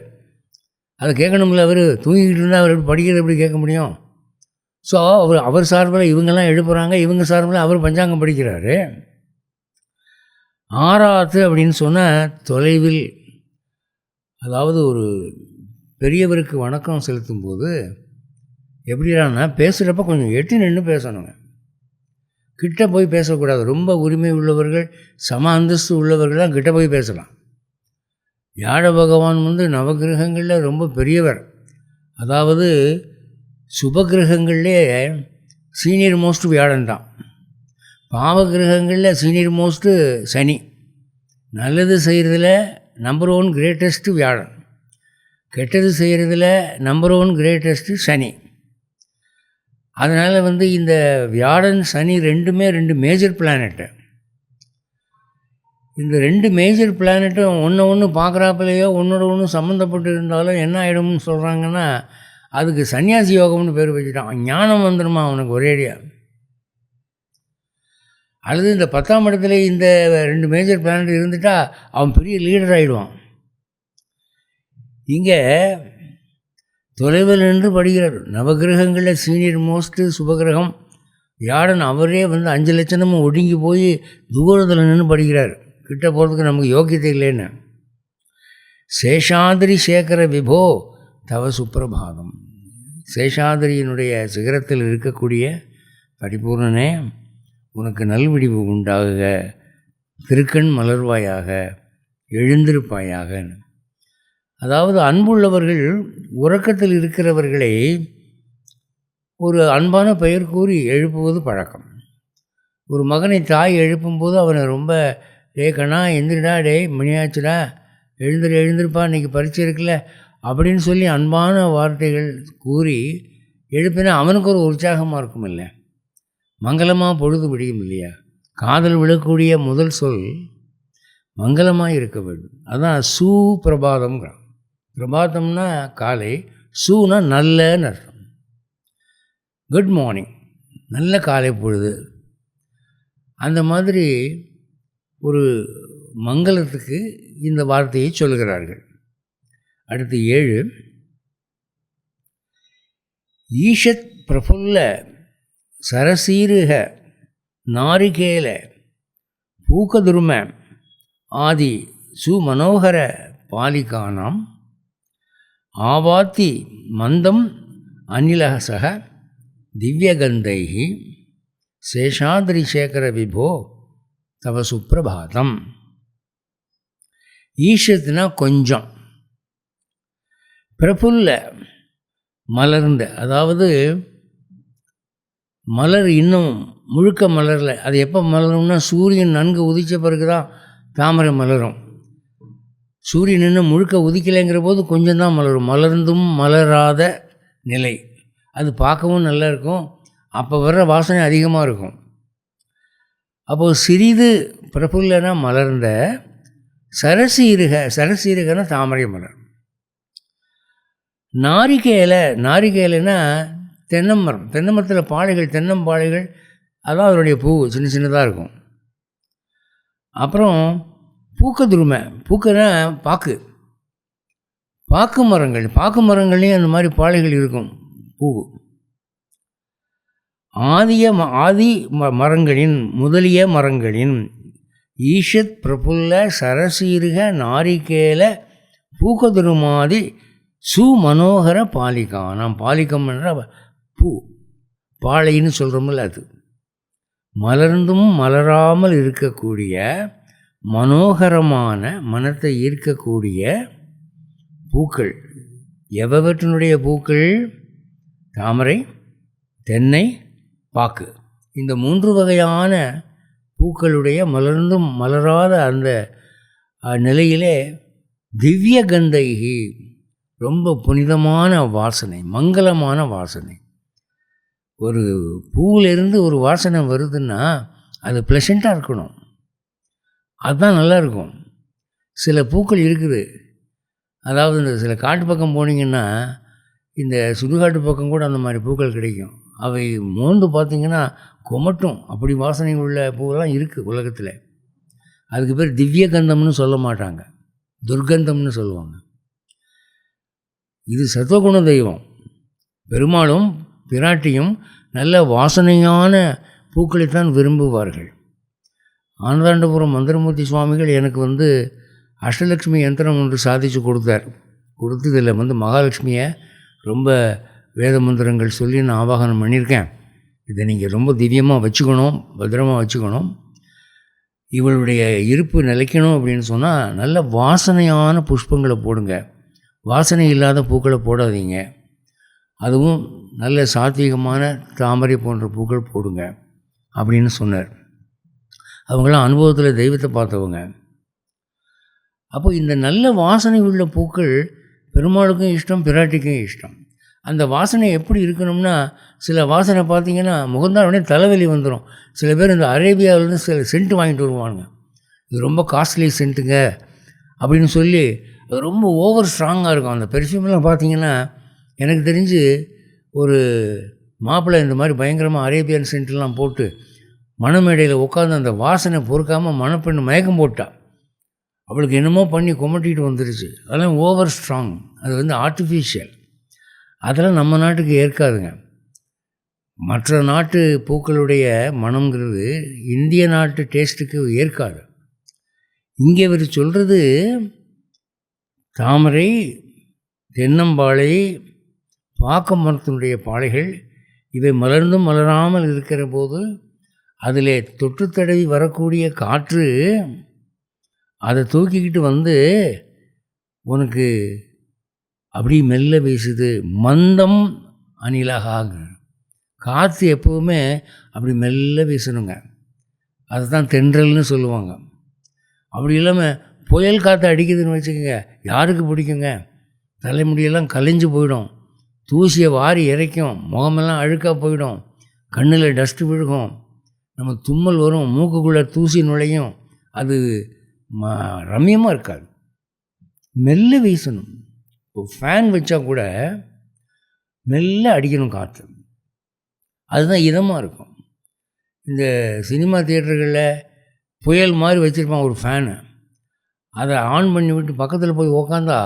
அதை கேட்கணும்ல. அவர் தூங்கிக்கிட்டு இருந்தால் அவர் படிக்கிறது எப்படி கேட்க முடியும்? ஸோ அவர் சார்பில் இவங்கெல்லாம் எழுப்புகிறாங்க, இவங்க சார்பில் அவர் பஞ்சாங்கம் படிக்கிறாரு. ஆராத்து அப்படின்னு சொன்னால் தொலைவில், அதாவது ஒரு பெரியவருக்கு வணக்கம் செலுத்தும்போது எப்படின்னா, பேசுகிறப்ப கொஞ்சம் எட்டி நின்று பேசணுங்க, கிட்ட போய் பேசக்கூடாது. ரொம்ப உரிமை உள்ளவர்கள், சம அந்தஸ்து உள்ளவர்கள் தான் கிட்ட போய் பேசலாம். வியாழ பகவான் நவகிரகங்களில் ரொம்ப பெரியவர். அதாவது சுபகிரகங்கள்லே சீனியர் மோஸ்ட் வியாழன் தான். பாவகிரகங்களில் சீனியர் மோஸ்ட்டு சனி. நல்லது செய்கிறதுல நம்பர் 1 கிரேட்டஸ்ட்டு வியாழன். கெட்டது செய்கிறதுல நம்பர் 1 கிரேட்டஸ்ட்டு சனி. அதனால் இந்த வியாழன் சனி ரெண்டுமே 2 மேஜர் பிளானட்டு. இந்த 2 மேஜர் பிளானட்டும் ஒன்று பார்க்குறாப்பிலையோ ஒன்றோட ஒன்று சம்மந்தப்பட்டு இருந்தாலும் என்ன ஆகிடும்னு சொல்கிறாங்கன்னா, அதுக்கு சன்னியாசி யோகம்னு பேர் வச்சுட்டான். ஞானம் வந்துடுமா அவனுக்கு ஒரேடியாக. அல்லது இந்த 10ஆம் இடத்துல இந்த 2 மேஜர் பிளானட் இருந்துட்டால் அவன் பெரிய லீடர் ஆகிடுவான். இங்கே தொலைவில் நின்று படிக்கிறார். நவகிரகங்களில் சீனியர் மோஸ்ட்டு சுபகிரகம் வியாழன். அவரே 5 லட்சணமும் ஒடுங்கி போய் தூரத்தில் நின்று படிக்கிறார். கிட்ட போகிறதுக்கு நமக்கு யோக்கியத்தை இல்லைன்னு. சேஷாதிரி சேகர விபோ தவ சுப்பிரபாதம். சேஷாதிரியினுடைய சிகரத்தில் இருக்கக்கூடிய பரிபூர்ணனே, உனக்கு நல்விடிவு உண்டாகுக, திருக்கண் மலர்வாயாக, எழுந்திருப்பாயாக. அதாவது அன்புள்ளவர்கள் உறக்கத்தில் இருக்கிறவர்களை ஒரு அன்பான பெயர் கூறி எழுப்புவது பழக்கம். ஒரு மகனை தாய் எழுப்பும்போது அவனை ரொம்ப, டே கண்ணா எந்திரிடா, டே மணியாச்சுடா, எழுந்திருப்பா, இன்றைக்கி பரீட்சை இருக்குல்ல அப்படின்னு சொல்லி அன்பான வார்த்தைகள் கூறி எழுப்பினா அவனுக்கு ஒரு உற்சாகமாக இருக்கும் இல்லை? மங்களமாக பொழுது விடியும் இல்லையா? காதல் விழக்கூடிய முதல் சொல் மங்களமாக இருக்க வேண்டும். அதுதான் சுப்பிரபாதம்ங்கிறான். பிரபாதம்னா காலை, சூனா நல்லன்னு அர்த்தம். குட் மார்னிங், நல்ல காலை பொழுது. அந்த மாதிரி ஒரு மங்களத்துக்கு இந்த வார்த்தையை சொல்கிறார்கள். அடுத்து 7, ஈஷத் பிரபுல்ல சரசீருக நாரிகேல பூகதுர்ம ஆதி சுமனோகர பாலிகானாம் ஆவாத்தி மந்தம் அனிலசக திவ்யகந்தைஹி சேஷாதிரி சேகர விபோ தவ சுப்பிரபாதம். ஈஷத்துனா கொஞ்சம், பிரபுல்ல மலர்ந்த, அதாவது மலர் இன்னும் முழுக்க மலரல. அது எப்போ மலரும்னா சூரியன் நன்கு உதித்த பிறகு தான் தாமரை மலரும். சூரியன் இன்னும் முழுக்க உதிக்கலைங்கிற போது கொஞ்சம் தான் மலரும். மலர்ந்தும் மலராத நிலை அது பார்க்கவும் நல்லா இருக்கும். அப்போ வர்ற வாசனை அதிகமாக இருக்கும். அப்போது சிறிது பிரபுல்லனா மலர்ந்த சரசீருக, சரசீருகனா தாமரை மலர். நாரிகேலைனா தென்னமரம். தென்னமரத்தில் பாளைகள், தென்னம்பாளைகள், அதான் அதனுடைய பூ சின்ன சின்னதாக இருக்கும். அப்புறம் பூக்கதுருமை, பூக்கனா பாக்கு, பாக்கு மரங்கள், பாக்கு மரங்கள்லேயும் அந்த மாதிரி பாளைகள் இருக்கும் பூ. ஆதி மரங்களின், முதலிய மரங்களின் ஈஷத் பிரபுல்ல சரசீருக நாரிகேல பூக்கதுருமாதி சுமனோகர பாலிகா. நாம் பாலிகம் என்ற பூ, பாளைன்னு சொல்கிறோமில்ல, அது மலர்ந்தும் மலராமல் இருக்கக்கூடிய மனோகரமான மனத்தை ஈர்க்கக்கூடிய பூக்கள். எவற்றினுடைய பூக்கள்? தாமரை, தென்னை, பாக்கு. இந்த 3 வகையான பூக்களுடைய மலர்ந்தும் மலராத அந்த நிலையிலே திவ்ய கந்தைகி, ரொம்ப புனிதமான வாசனை, மங்களமான வாசனை. ஒரு பூவிலிருந்து ஒரு வாசனை வருதுன்னா அது ப்ளசண்ட்டாக இருக்கணும், அதுதான் நல்லாயிருக்கும். சில பூக்கள் இருக்குது, அதாவது இந்த சில காட்டு பக்கம் போனீங்கன்னா, இந்த சுடுகாட்டு பக்கம் கூட அந்த மாதிரி பூக்கள் கிடைக்கும். அவை மோந்து பார்த்திங்கன்னா கொமட்டும், அப்படி வாசனை உள்ள பூவெல்லாம் இருக்குது உலகத்தில். அதுக்கு பேர் திவ்ய கந்தம்னு சொல்ல மாட்டாங்க, துர்கந்தம்னு சொல்லுவாங்க. இது சத்துவகுண தெய்வம். பெருமாளும் பிராட்டியும் நல்ல வாசனையான பூக்களைத்தான் விரும்புவார்கள். ஆனந்தாண்டபுரம் மந்திரமூர்த்தி சுவாமிகள் எனக்கு அஷ்டலக்ஷ்மி யந்திரம் ஒன்று சாதித்து கொடுத்தார். கொடுத்ததில் மகாலட்சுமியை ரொம்ப வேத மந்திரங்கள் சொல்லி நான் ஆவாகனம் பண்ணியிருக்கேன். இதை நீங்கள் ரொம்ப திவ்யமாக வச்சுக்கணும், பத்திரமாக வச்சுக்கணும். இவளுடைய இருப்பு நிலைக்கணும் அப்படின்னு சொன்னால் நல்ல வாசனையான புஷ்பங்களை போடுங்க, வாசனை இல்லாத பூக்களை போடாதீங்க. அதுவும் நல்ல சாத்வீகமான தாமரை போன்ற பூக்கள் போடுங்க அப்படின்னு சொன்னார். அவங்களாம் அனுபவத்தில் தெய்வத்தை பார்த்தவங்க. அப்போ இந்த நல்ல வாசனை உள்ள பூக்கள் பெருமாளுக்கும் இஷ்டம், பிராட்டிக்கும் இஷ்டம். அந்த வாசனை எப்படி இருக்கணும்னா, சில வாசனை பார்த்திங்கன்னா முகந்தான் உடனே தலைவலி வந்துடும். சில பேர் இந்த அரேபியாவிலேருந்து சில சென்ட்டு வாங்கிட்டு வருவாங்க, இது ரொம்ப காஸ்ட்லி சென்ட்டுங்க அப்படின்னு சொல்லி. அது ரொம்ப ஓவர் ஸ்ட்ராங்காக இருக்கும். அந்த பெர்ஃப்யூம்லாம் பார்த்திங்கன்னா, எனக்கு தெரிஞ்சு ஒரு மாப்பிள்ளை இந்த மாதிரி பயங்கரமாக அரேபியன் சென்ட்லாம் போட்டு மணமேடையில் உட்காந்து அந்த வாசனை பொறுக்காமல் மணப்பெண்ணு மயக்கம் போட்டா. அவளுக்கு என்னமோ பண்ணி கொமட்டிகிட்டு வந்துருச்சு. அதெல்லாம் ஓவர் ஸ்ட்ராங், அது ஆர்டிஃபிஷியல். அதெல்லாம் நம்ம நாட்டுக்கு ஏற்காதுங்க. மற்ற நாட்டு பூக்களுடைய மனம்ங்கிறது இந்திய நாட்டு டேஸ்ட்டுக்கு ஏற்காது. இங்கே இவர் சொல்கிறது தாமரை, தென்னம்பாளை, பாக்க மரத்தினுடைய பாளைகள், இவை மலர்ந்தும் மலராமல் இருக்கிற போது அதில் தொற்று தடவி வரக்கூடிய காற்று அதை தூக்கிக்கிட்டு உனக்கு அப்படி மெல்ல வீசுது. மந்தம் அணிலகாக, காற்று எப்போவுமே அப்படி மெல்ல வீசணுங்க, அதுதான் தென்றல்னு சொல்லுவாங்க. அப்படி இல்லாமல் புயல் காற்று அடிக்குதுன்னு வச்சுக்கோங்க, யாருக்கு பிடிக்குங்க? தலைமுடியெல்லாம் கலைஞ்சு போயிடும், தூசியை வாரி இறைக்கும், முகமெல்லாம் அழுக்காக போயிடும், கண்ணில் டஸ்ட்டு விழுகும், நம்ம தும்மல் வரும், மூக்குக்குள்ளே தூசி நுழையும். அது ரம்யமாக இருக்காது. மெல்ல வீசணும். இப்போ ஃபேன் வச்சா கூட மெல்ல அடிக்கணும் காற்று, அதுதான் இதமாக இருக்கும். இந்த சினிமா தியேட்டர்களில் புயல் மாதிரி வச்சுருப்பான் ஒரு ஃபேனு, அதை ஆன் பண்ணி விட்டு பக்கத்தில் போய் உக்காந்தா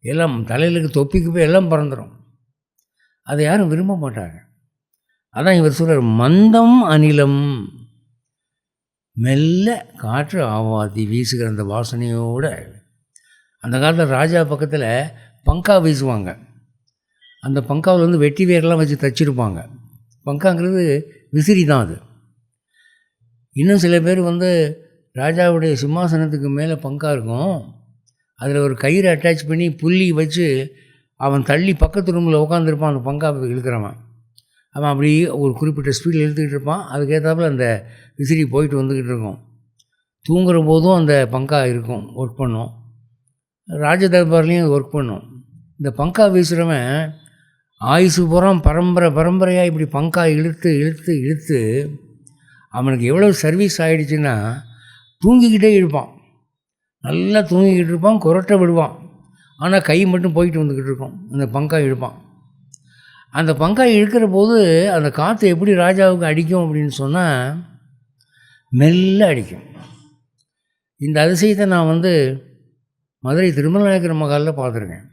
எல்லாம் தலையிலுக்கு தொப்பிக்கு போய் எல்லாம் பறந்துடும். அதை யாரும் விரும்ப மாட்டாங்க. அதான் இவர் சொல்கிறார், மந்தம் அனிலம், மெல்ல காற்று ஆவாதி வீசுகிற அந்த வாசனையோடு. அந்த காலத்தில் ராஜா பக்கத்தில் பங்கா வீசுவாங்க. அந்த பங்காவில் வெட்டி வேரெல்லாம் வச்சு தைச்சிருப்பாங்க. பங்காங்கிறது விசிறி தான். அது இன்னும் சில பேர் வந்து ராஜாவுடைய சிம்மாசனத்துக்கு மேலே பங்கா இருக்கும், அதில் ஒரு கயிறு அட்டாச் பண்ணி புள்ளி வச்சு அவன் தள்ளி பக்கத்து ரூமில் உட்காந்துருப்பான், அந்த பங்கா இழுக்கிறவன். அவன் அப்படி ஒரு குறிப்பிட்ட ஸ்பீடில் இழுத்துக்கிட்டு இருப்பான், அதுக்கேற்றாப்புல அந்த விசிறி போயிட்டு வந்துக்கிட்டு இருக்கும். தூங்குற போதும் அந்த பங்கா இருக்கும், ஒர்க் பண்ணும். ராஜ தர்பார்லேயும் ஒர்க் பண்ணும். இந்த பங்கா வீசுகிறவன் ஆயுசு புறம் பரம்பரையாக இப்படி பங்கா இழுத்து இழுத்து இழுத்து அவனுக்கு எவ்வளோ சர்வீஸ் ஆகிடுச்சுன்னா தூங்கிக்கிட்டே இருப்பான், நல்லா தூங்கிக்கிட்டு இருப்பான், குரட்டை விடுவான், ஆனால் கை மட்டும் போயிட்டு வந்துக்கிட்டு இருக்கும். அந்த பங்கா இழுப்பான். அந்த பங்கா இழுக்கிற போது அந்த காற்று எப்படி ராஜாவுக்கு அடிக்கும் அப்படின்னு சொன்னால் மெல்ல அடிக்கும். இந்த அதிசயத்தை நான் வந்து மதுரை திருமல நாயக்கர் மகாலில் பார்த்துருக்கேன்.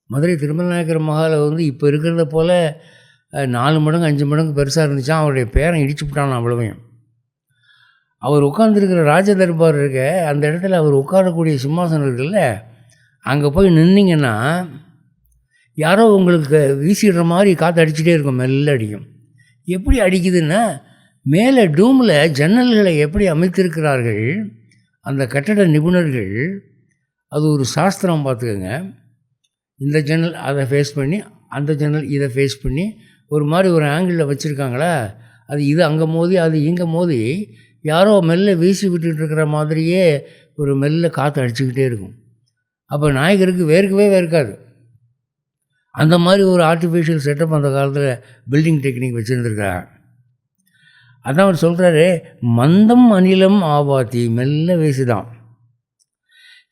மதுரை திருமல நாயக்கர் மகாலை வந்து இப்போ இருக்கிறத போல் 4 மடங்கு 5 மடங்கு பெருசாக இருந்துச்சான். அவருடைய பேரன் இடிச்சு விட்டான் அவ்வளவையும். அவர் உட்காந்துருக்கிற ராஜ தர்பார் இருக்க அந்த இடத்துல அவர் உட்காரக்கூடிய சிம்மாசனம் இருக்குல்ல, அங்கே போய் நின்னீங்கன்னா யாரோ உங்களுக்கு வீசிடுற மாதிரி காற்று அடிச்சுட்டே இருக்கும், மெல்ல அடிக்கும். எப்படி அடிக்குதுன்னா மேலே டூமில் ஜன்னல்களை எப்படி அமைத்திருக்கிறார்கள் அந்த கட்டட நிபுணர்கள், அது ஒரு சாஸ்திரம் பார்த்துக்கோங்க. இந்த ஜன்னல் அதை ஃபேஸ் பண்ணி, அந்த ஜன்னல் இதை ஃபேஸ் பண்ணி ஒரு மாதிரி ஒரு ஆங்கிளில் வச்சுருக்காங்களா, அது இது அங்கே மோதி அது இங்கே மோதி யாரோ மெல்ல வீசி விட்டுட்டு இருக்கிற மாதிரியே ஒரு மெல்ல காற்று அடிச்சுக்கிட்டே இருக்கும். அப்போ நாயகருக்கு வேர்க்காது. அந்த மாதிரி ஒரு ஆர்டிஃபிஷியல் செட்டப் அந்த காலத்தில் பில்டிங் டெக்னிக் வச்சுருந்துருக்காங்க. அதான் அவர் சொல்கிறாரு, மந்தம் அனிலம் ஆவாத்தி, மெல்ல வீசுதான்.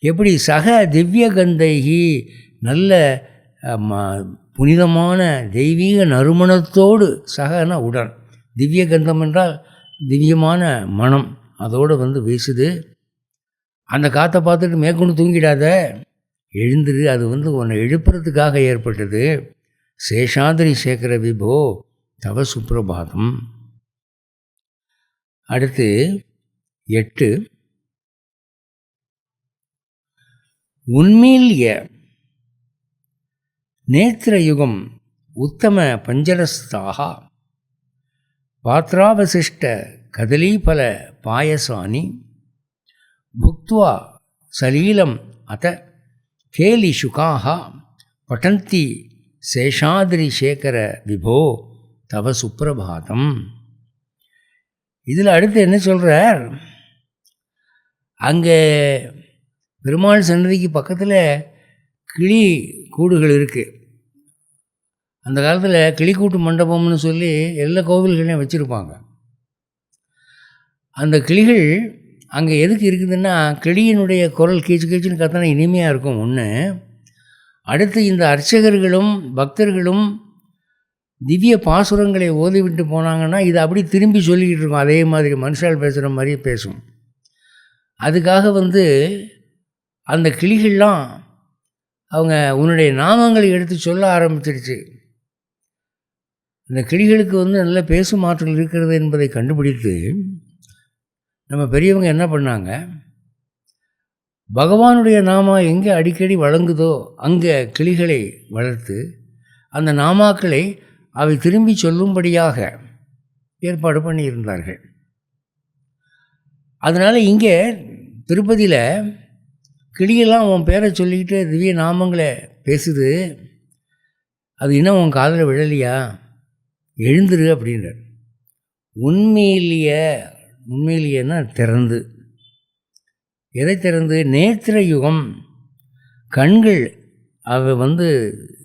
எப்படி சக திவ்ய கந்தைகி, நல்ல புனிதமான தெய்வீக நறுமணத்தோடு, சகனா உடன், திவ்ய கந்தம் என்றால் திவ்யமான மனம், அதோடு வந்து வீசுது. அந்த காற்றை பார்த்துட்டு மேற்கொண்டு தூங்கிடாத, எழுந்துரு, அது வந்து உன்னை எழுப்புறதுக்காக ஏற்பட்டது. சேஷாதிரி சேகர விபோ தவ சுப்பிரபாதம். அடுத்து 8, உன்மீல்ய நேத்திரயுகம் உத்தம பஞ்சரஸ்தாக பாத்ராவசிஷ்ட கதலீபல பாயசானி புக்த்வா சலீலம் அத கேலி சுகாக பட்டந்தி சேஷாதிரி சேகர விபோ தவ சுப்பிரபாதம். இதில் அடுத்து என்ன சொல்கிறார், அங்கே பெருமாள் சன்னதிக்கு பக்கத்தில் கிளி கூடுகள் இருக்குது. அந்த காலத்தில் கிளிக்கூட்டு மண்டபம்னு சொல்லி எல்லா கோவில்களையும் வச்சுருப்பாங்க. அந்த கிளிகள் அங்கே எதுக்கு இருக்குதுன்னா, கிளியினுடைய குரல் கீச்சு கீச்சுன்னு கத்தனா இனிமையாக இருக்கும் ஒன்று. அடுத்து இந்த அர்ச்சகர்களும் பக்தர்களும் திவ்ய பாசுரங்களை ஓதிவிட்டு போனாங்கன்னா இது அப்படி திரும்பி சொல்லிக்கிட்டு இருக்கும், அதே மாதிரி மனுஷால் பேசுகிற மாதிரியே பேசும். அதுக்காக வந்து அந்த கிளிகள்லாம் அவங்க உன்னுடைய நாமங்களை எடுத்து சொல்ல ஆரம்பிச்சிருச்சு. அந்த கிளிகளுக்கு வந்து நல்ல பேசும் ஆற்றல் இருக்கிறது என்பதை கண்டுபிடித்து நம்ம பெரியவங்க என்ன பண்ணாங்க, பகவானுடைய நாமா எங்கே அடிக்கடி வழங்குதோ அங்கே கிளிகளை வளர்த்து அந்த நாமாக்களை அவை திரும்பி சொல்லும்படியாக ஏற்பாடு பண்ணியிருந்தார்கள். அதனால் இங்கே திருப்பதியில் கிளியெல்லாம் உன் பேரை சொல்லிக்கிட்டு திவ்ய நாமங்களை பேசுது, அது இன்னும் உன் காதில் விழலையா, எழுந்துரு அப்படின்றார். உண்மையிலேயேன்னா திறந்து, எதை திறந்து, நேத்திர யுகம், கண்கள், அவை வந்து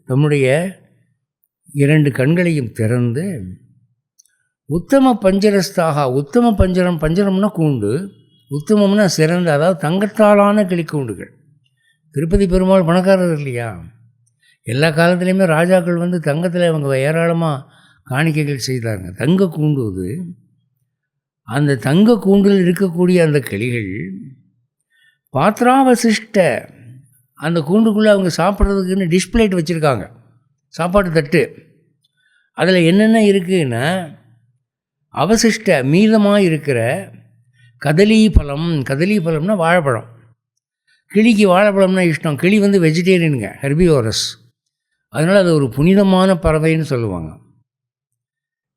தம்முடைய 2 கண்களையும் திறந்து, உத்தம பஞ்சரஸ்தாக, உத்தம பஞ்சரம்னா கூண்டு, உத்தமம்னா சிறந்த, அதாவது தங்கத்தாலான கிளிக்கூண்டுகள். திருப்பதி பெருமாள் பணக்காரர் இல்லையா, எல்லா காலத்துலேயுமே ராஜாக்கள் வந்து தங்கத்தில் அவங்க ஏராளமாக காணிக்கைகள் செய்தாங்க. தங்க கூண்டு அது. அந்த தங்க கூண்டில் இருக்கக்கூடிய அந்த கிளிகள் பாத்ராவசிஷ்ட, அந்த கூண்டுக்குள்ளே அவங்க சாப்பிட்றதுக்குன்னு டிஸ்பிளேட் வச்சுருக்காங்க, சாப்பாட்டு தட்டு. அதில் என்னென்ன இருக்குதுன்னா, அவசிஷ்ட மீதமாக இருக்கிற கதலீபலம்னா வாழைப்பழம். கிளிக்கு வாழைப்பழம்னா இஷ்டம். கிளி வந்து வெஜிடேரியனுங்க, ஹெர்பிவோரஸ். அதனால் அது ஒரு புனிதமான பறவைன்னு சொல்லுவாங்க.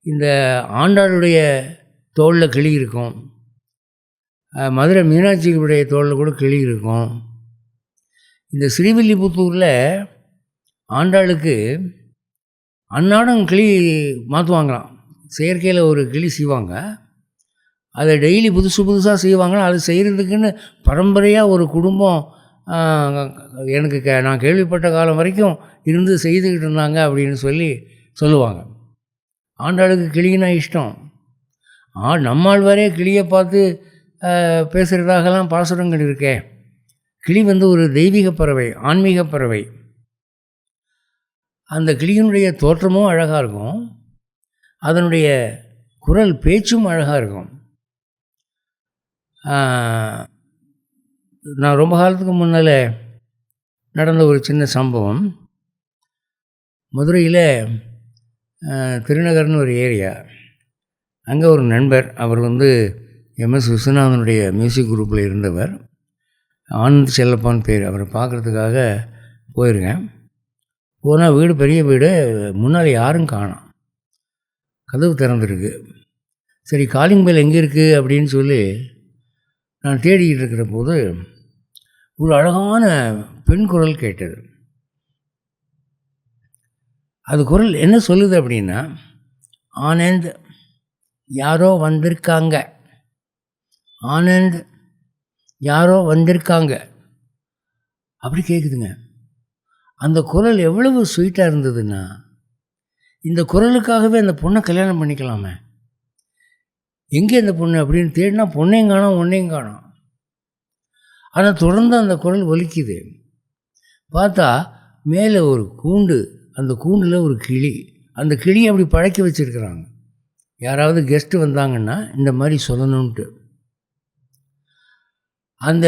இந்த ஆண்டாளுடைய தோளில் கிளி இருக்கும், மதுரை மீனாட்சிகளுடைய தோளில் கூட கிளி இருக்கும். இந்த ஸ்ரீவில்லிபுத்தூரில் ஆண்டாளுக்கு அன்னாடம் கிளி மாற்றுவாங்களாம். செயற்கையில் ஒரு கிளி செய்வாங்க. அதை டெய்லி புதுசாக செய்வாங்கன்னா அது செய்கிறதுக்குன்னு பரம்பரையாக ஒரு குடும்பம் எனக்கு நான் கேள்விப்பட்ட காலம் வரைக்கும் இருந்து செய்துக்கிட்டு இருந்தாங்க அப்படின்னு சொல்லுவாங்க. ஆண்டாளுக்கு கிளினா இஷ்டம். நம்மாழ்வாரே கிளியை பார்த்து பேசுகிறதாகலாம் பாசுரங்கள் இருக்கே. கிளி ஒரு தெய்வீக பறவை, ஆன்மீக பறவை. அந்த கிளியினுடைய தோற்றமும் அழகாக இருக்கும், அதனுடைய குரல் பேச்சும் அழகாக இருக்கும். நான் ரொம்ப காலத்துக்கு முன்னால் நடந்த ஒரு சின்ன சம்பவம். மதுரையில் திருநகர்னு ஒரு ஏரியா. அங்கே ஒரு நண்பர், அவர் MS விஸ்வநாதனுடைய மியூசிக் குரூப்பில் இருந்தவர். ஆனந்த் செல்லப்பான்னு பேர். அவரை பார்க்குறதுக்காக போயிருக்கேன். போனால் வீடு பெரிய வீடு, முன்னால் யாரும் காணோம், கதவு திறந்துருக்கு. சரி, காலிங் பெல் எங்கே இருக்குது அப்படின்னு சொல்லி நான் தேடிக்கிட்டு இருக்கிற போது ஒரு அழகான பெண் குரல் கேட்டது. அது குரல் என்ன சொல்லுது அப்படின்னா, ஆனந்த் யாரோ வந்திருக்காங்க, ஆனந்த் யாரோ வந்திருக்காங்க அப்படி கேட்குதுங்க. அந்த குரல் எவ்வளவு ஸ்வீட்டாக இருந்ததுன்னா, இந்த குரலுக்காகவே அந்த பொண்ணை கல்யாணம் பண்ணிக்கலாமே. எங்கே அந்த பொண்ணு அப்படின்னு தேடினா பொண்ணையும் காணோம், ஒன்றையும் காணோம். ஆனால் தொடர்ந்து அந்த குரல் ஒலிக்குது. பார்த்தா மேலே ஒரு கூண்டு, அந்த கூண்டில் ஒரு கிளி. அந்த கிளியை அப்படி பழக்கி வச்சுருக்குறாங்க. யாராவது கெஸ்ட்டு வந்தாங்கன்னா இந்த மாதிரி சொல்லணுன்ட்டு. அந்த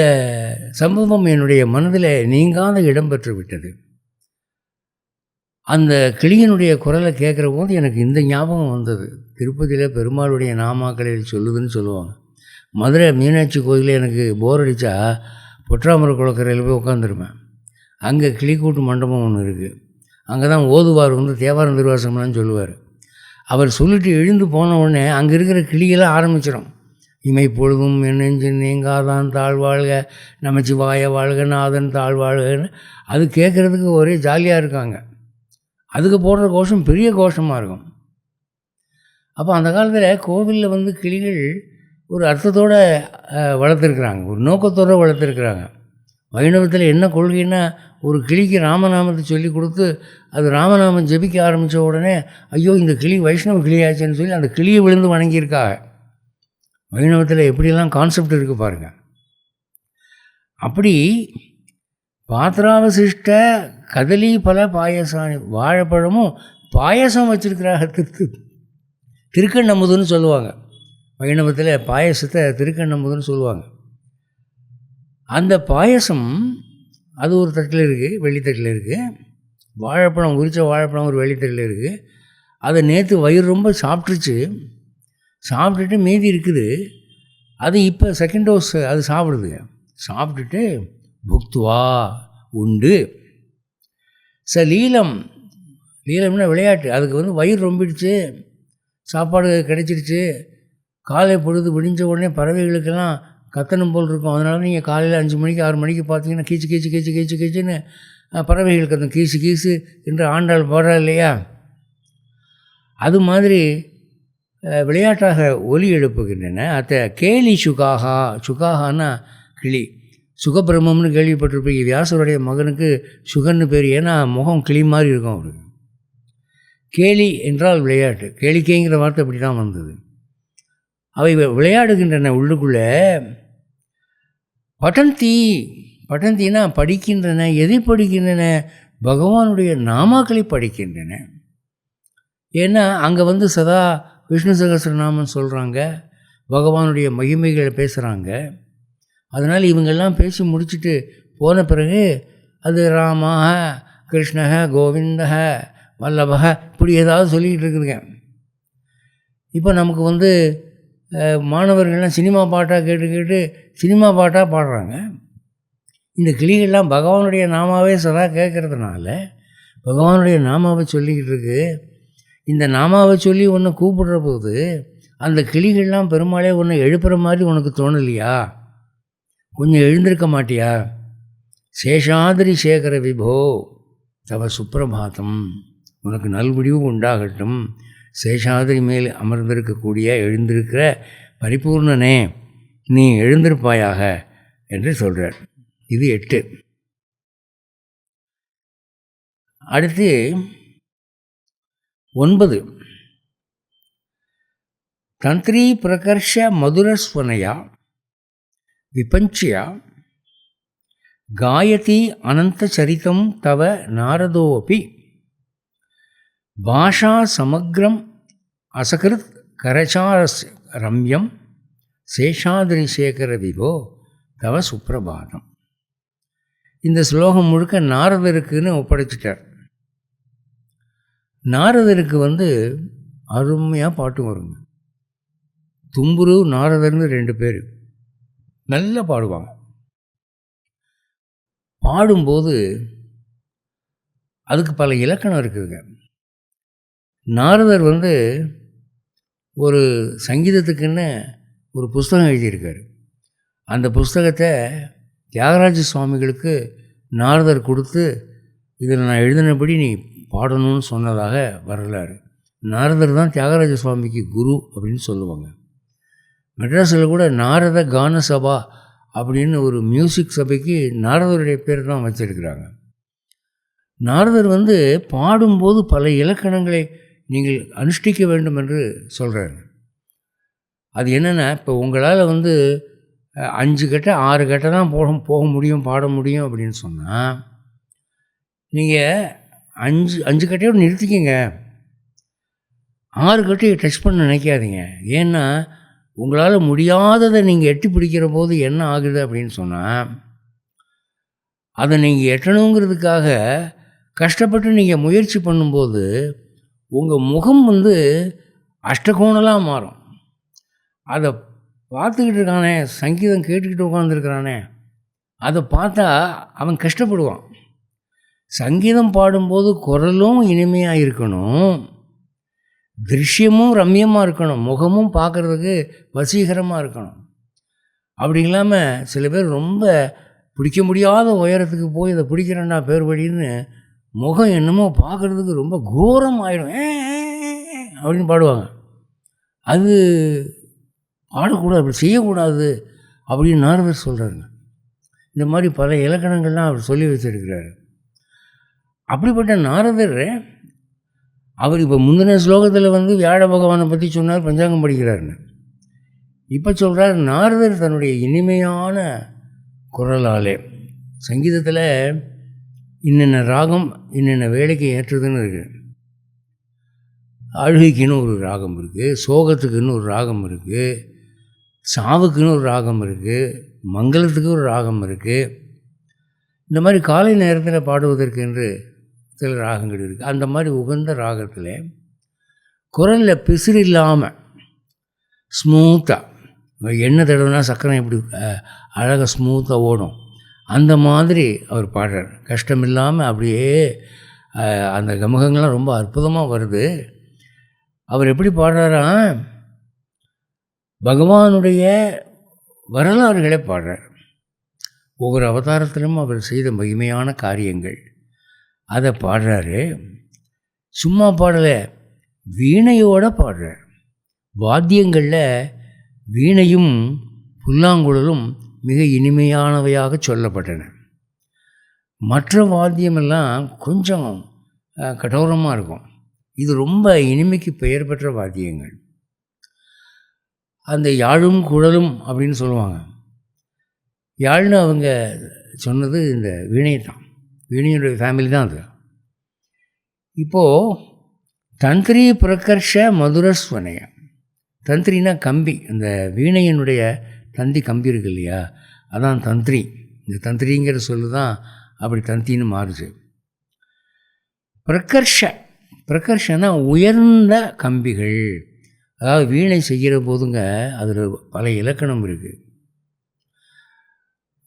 சம்பவம் என்னுடைய மனதில் நீங்காத இடம் பெற்று விட்டது. அந்த கிளியினுடைய குரலை கேட்குற போது எனக்கு இந்த ஞாபகம் வந்தது. திருப்பதியில் பெருமாளுடைய நாமாக்களில் சொல்லுதுன்னு சொல்லுவாங்க. மதுரை மீனாட்சி கோயிலில் எனக்கு போர் அடித்தா பொற்றாமர குளக்கரையில் போய் உட்காந்துருப்பேன். அங்கே கிளிக்கூட்டு மண்டபம் ஒன்று இருக்குது. அங்கே தான் ஓதுவார் தேவாரம் திருவாசகம்லாம் சொல்லுவார். அவர் சொல்லிட்டு எழுந்து போன உடனே அங்கே இருக்கிற கிளியெல்லாம் ஆரம்பிச்சிடும். இமை பொழுதும் நெஞ்சு நீங்காதான் தாழ்வாழ்க, நமச்சிவாய வாழ்க, நாதன் தாழ்வாழ்கன்னு. அது கேட்குறதுக்கு ஒரே ஜாலியாக இருக்காங்க. அதுக்கு போடுற கோஷம் பெரிய கோஷமாக இருக்கும். அப்போ அந்த காலத்தில் கோவிலில் கிளிகள் ஒரு அர்த்தத்தோடு வளர்த்துருக்குறாங்க, ஒரு நோக்கத்தோடு வளர்த்துருக்குறாங்க. வைணவத்தில் என்ன கொள்கைன்னா, ஒரு கிளிக்கு ராமநாமத்தை சொல்லி கொடுத்து அது ராமநாமம் ஜெபிக்க ஆரம்பித்த உடனே ஐயோ இந்த கிளி வைஷ்ணவ கிளியாச்சுன்னு சொல்லி அந்த கிளியை விழுந்து வணங்கியிருக்காங்க. வைணவத்தில் எப்படியெல்லாம் கான்செப்ட் இருக்குது பாருங்கள். அப்படி பாத்திராவசிஷ்ட கதலி பல பாயசானி, வாழைப்பழமும் பாயசம் வச்சுருக்கிறாங்க. திருக்கண்ணமுதுன்னு சொல்லுவாங்க. வைணவத்தில் பாயசத்தை திருக்கண்ணமுதுன்னு சொல்லுவாங்க. அந்த பாயசம் அது ஒரு தட்டில் இருக்குது, வெள்ளித்தட்டில் இருக்குது. வாழைப்பழம், உரித்த வாழைப்பழம் ஒரு வெள்ளித்தட்டில் இருக்குது. அதை நேற்று வயிறு ரொம்ப சாப்பிட்டுட்டு மீதி இருக்குது. அது இப்போ செகண்ட் டோஸ் அது சாப்பிடுதுங்க. சாப்பிட்டுட்டு புக்துவா உண்டு லீலம்னா விளையாட்டு. அதுக்கு வயிறு ரொம்பிடுச்சு, சாப்பாடு கிடைச்சிடுச்சு. காலை பொழுது விடிஞ்ச உடனே பறவைகளுக்கெல்லாம் கத்தணும் போல் இருக்கும். அதனால நீங்கள் காலையில் 5 மணிக்கு 6 மணிக்கு பார்த்தீங்கன்னா கீச்சுன்னு பறவைகளுக்கு அந்த கீசு என்று ஆண்டாள் பாடுறா இல்லையா, அது மாதிரி விளையாட்டாக ஒலி எழுப்புகின்றன. அத்தை கேலி சுகாகான்னா கிளி. சுகபிரம்மம்னு கேள்விப்பட்டிருப்பீங்க. வியாசருடைய மகனுக்கு சுகன்னு பேர். ஏன்னா முகம் கிளி மாதிரி இருக்கும் அவருக்கு. கேலி என்றால் விளையாட்டு. கேளிக்கைங்கிற வார்த்தை அப்படி தான் வந்தது. அவை விளையாடுகின்றன உள்ளுக்குள்ளே. பட்டந்தினா படிக்கின்றன. எதை படிக்கின்றன? பகவானுடைய நாமாக்களை படிக்கின்றன. ஏன்னா அங்கே சதா விஷ்ணு சகஸ்ரநாமம் சொல்கிறாங்க, பகவானுடைய மகிமைகளை பேசுகிறாங்க. அதனால் இவங்கெல்லாம் பேசி முடிச்சுட்டு போன பிறகு அது ராமஹ கிருஷ்ணஹ கோவிந்தஹ வல்லபஹ இப்படி ஏதாவது சொல்லிக்கிட்டு இருக்குதுங்க. இப்போ நமக்கு மாணவர்கள்லாம் சினிமா பாட்டாக கேட்டு சினிமா பாட்டாக பாடுறாங்க. இந்த கிளிகள்லாம் பகவானுடைய நாமாவே சதா கேட்குறதுனால பகவானுடைய நாமாவை சொல்லிக்கிட்டு இருக்கு. இந்த நாமாவை சொல்லி ஒன்று கூப்பிடுற போது அந்த கிளிகள்லாம் பெருமாளே உன்னை எழுப்புற மாதிரி உனக்கு தோணலையா? கொஞ்சம் எழுந்திருக்க மாட்டியா? சேஷாதிரி சேகர விபோ தவ சுப்பிரபாதம், உனக்கு நல்விடிவு உண்டாகட்டும். சேஷாதிரி மேல் அமர்ந்திருக்கக்கூடிய எழுந்திருக்கிற பரிபூர்ணனே, நீ எழுந்திருப்பாயாக என்று சொல்கிறார். இது 8. அடுத்து 9. தந்திரி பிரகர்ஷ மதுரஸ்வனையா விபஞ்சியா காயதி அனந்தச்சரிதம் தவ நாரதோபி பாஷா சமக்ரம் அசகிருத் கரச்சாரஸ் ரம்யம் சேஷாதிரிசேகர விபோ தவ சுப்பிரபாதம். இந்த ஸ்லோகம் முழுக்க நாரதருக்குன்னு ஒப்படைச்சிட்டார். நாரதருக்கு அருமையாக பாட்டு வருங்க. தும்புரு நாரதர்னு 2 பேர் நல்லா பாடுவாங்க. பாடும்போது அதுக்கு பல இலக்கணம் இருக்குதுங்க. நாரதர் ஒரு சங்கீதத்துக்குன்னு ஒரு புஸ்தகம் எழுதியிருக்கார். அந்த புஸ்தகத்தை தியாகராஜ சுவாமிகளுக்கு நாரதர் கொடுத்து, இதில் நான் எழுதினபடி நீ பாடணும்னு சொன்னதாக வரலாறு. நாரதர் தான் தியாகராஜ சுவாமிக்கு குரு அப்படின்னு சொல்லுவாங்க. மெட்ராஸில் கூட நாரத கான சபா அப்படின்னு ஒரு மியூசிக் சபைக்கு நாரதருடைய பேர் தான் வச்சிருக்கிறாங்க. நாரதர் பாடும்போது பல இலக்கணங்களை நீங்கள் அனுஷ்டிக்க வேண்டும் என்று சொல்கிறார். அது என்னென்னா, இப்போ உங்களால் 5 கட்டை 6 கட்டை தான் போக முடியும், பாட முடியும் அப்படின்னு சொன்னால், நீங்கள் 5 கட்டையோடு நிறுத்திக்கிங்க. 6 கட்டையை டச் பண்ண நினைக்காதீங்க. ஏன்னா உங்களால் முடியாததை நீங்கள் எட்டி பிடிக்கிற போது என்ன ஆகுது அப்படின்னு சொன்னால், அதை நீங்கள் எட்டணுங்கிறதுக்காக கஷ்டப்பட்டு நீங்கள் முயற்சி பண்ணும்போது உங்கள் முகம் அஷ்டகோணலாக மாறும். அதை பார்த்துக்கிட்டு இருக்கானே, சங்கீதம் கேட்டுக்கிட்டு உட்காந்துருக்கிறானே, அதை பார்த்தா அவன் கஷ்டப்படுவான். சங்கீதம் பாடும்போது குரலும் இனிமையாக இருக்கணும், திருஷ்யமும் ரம்யமாக இருக்கணும், முகமும் பார்க்குறதுக்கு வசீகரமாக இருக்கணும். அப்படி இல்லாமல் சில பேர் ரொம்ப பிடிக்க முடியாத உயரத்துக்கு போய் இதை பிடிக்கிறேன்னா பேர் வழின்னு முகம் என்னமோ பார்க்குறதுக்கு ரொம்ப கோரம் ஆகிடும் அப்படின்னு பாடுவாங்க. அது பாடக்கூடாது, அப்படி செய்யக்கூடாது அப்படின்னு நாரதர் சொல்கிறாருங்க. இந்த மாதிரி பல இலக்கணங்கள்லாம் அவர் சொல்லி வச்சுருக்கிறாரு. அப்படிப்பட்ட நாரதர் அவர் இப்போ முந்தின ஸ்லோகத்தில் வியாழ பகவானை பற்றி சொன்னார், பஞ்சாங்கம் படிக்கிறாருன்னு. இப்போ சொல்கிறார், நாரதர் தன்னுடைய இனிமையான குரலாலே சங்கீதத்தில் இன்னென்ன ராகம் இன்னென்ன வேலைக்கு ஏற்றுதுன்னு இருக்குது. அழுகைக்குன்னு ஒரு ராகம் இருக்குது, சோகத்துக்குன்னு ஒரு ராகம் இருக்குது, சாவுக்குன்னு ஒரு ராகம் இருக்குது, மங்களத்துக்கு ஒரு ராகம் இருக்குது. இந்த மாதிரி காலை நேரத்தில் பாடுவதற்கு என்று சில ராகங்கள் இருக்குது. அந்த மாதிரி உகந்த ராகத்தில் குரலில் பிசிறு இல்லாமல் ஸ்மூத்தாக, எண்ணெய் தடவைனா சக்கரம் எப்படி அழகாக ஸ்மூத்தாக ஓடும், அந்த மாதிரி அவர் பாடுறார். கஷ்டம் இல்லாமல் அப்படியே அந்த கமகங்கள்லாம் ரொம்ப அற்புதமாக வருது. அவர் எப்படி பாடுறாராம், பகவானுடைய வரலாறுகளை பாடுறார். ஒவ்வொரு அவதாரத்திலும் அவர் செய்த மகிமையான காரியங்கள் அதை பாடுறாரு. சும்மா பாடலை, வீணையோடு பாடுறார். வாத்தியங்களில் வீணையும் புல்லாங்குழலும் மிக இனிமையானவையாக சொல்லப்பட்டன. மற்ற வாத்தியமெல்லாம் கொஞ்சம் கடோரமாக இருக்கும். இது ரொம்ப இனிமைக்கு பெயர் பெற்ற வாத்தியங்கள். அந்த யாழும் குழலும் அப்படின்னு சொல்லுவாங்க. யாழ்னு அவங்க சொன்னது இந்த வீணை தான், வீணையுடைய ஃபேமிலி தான் அது. இப்போது தந்திரி பிரகர்ஷ மதுரஸ்வனைய, தந்திரினா கம்பி, அந்த வீணையினுடைய தந்தி கம்பி இருக்கு இல்லையா, அதான் தந்திரி. இந்த தந்திரிங்கிற சொல்லு தான் அப்படி தந்தின்னு மாறுச்சு. பிரகர்ஷனா உயர்ந்த கம்பிகள். அதாவது வீணை செய்கிற போதுங்க அதில் பல இலக்கணம் இருக்குது.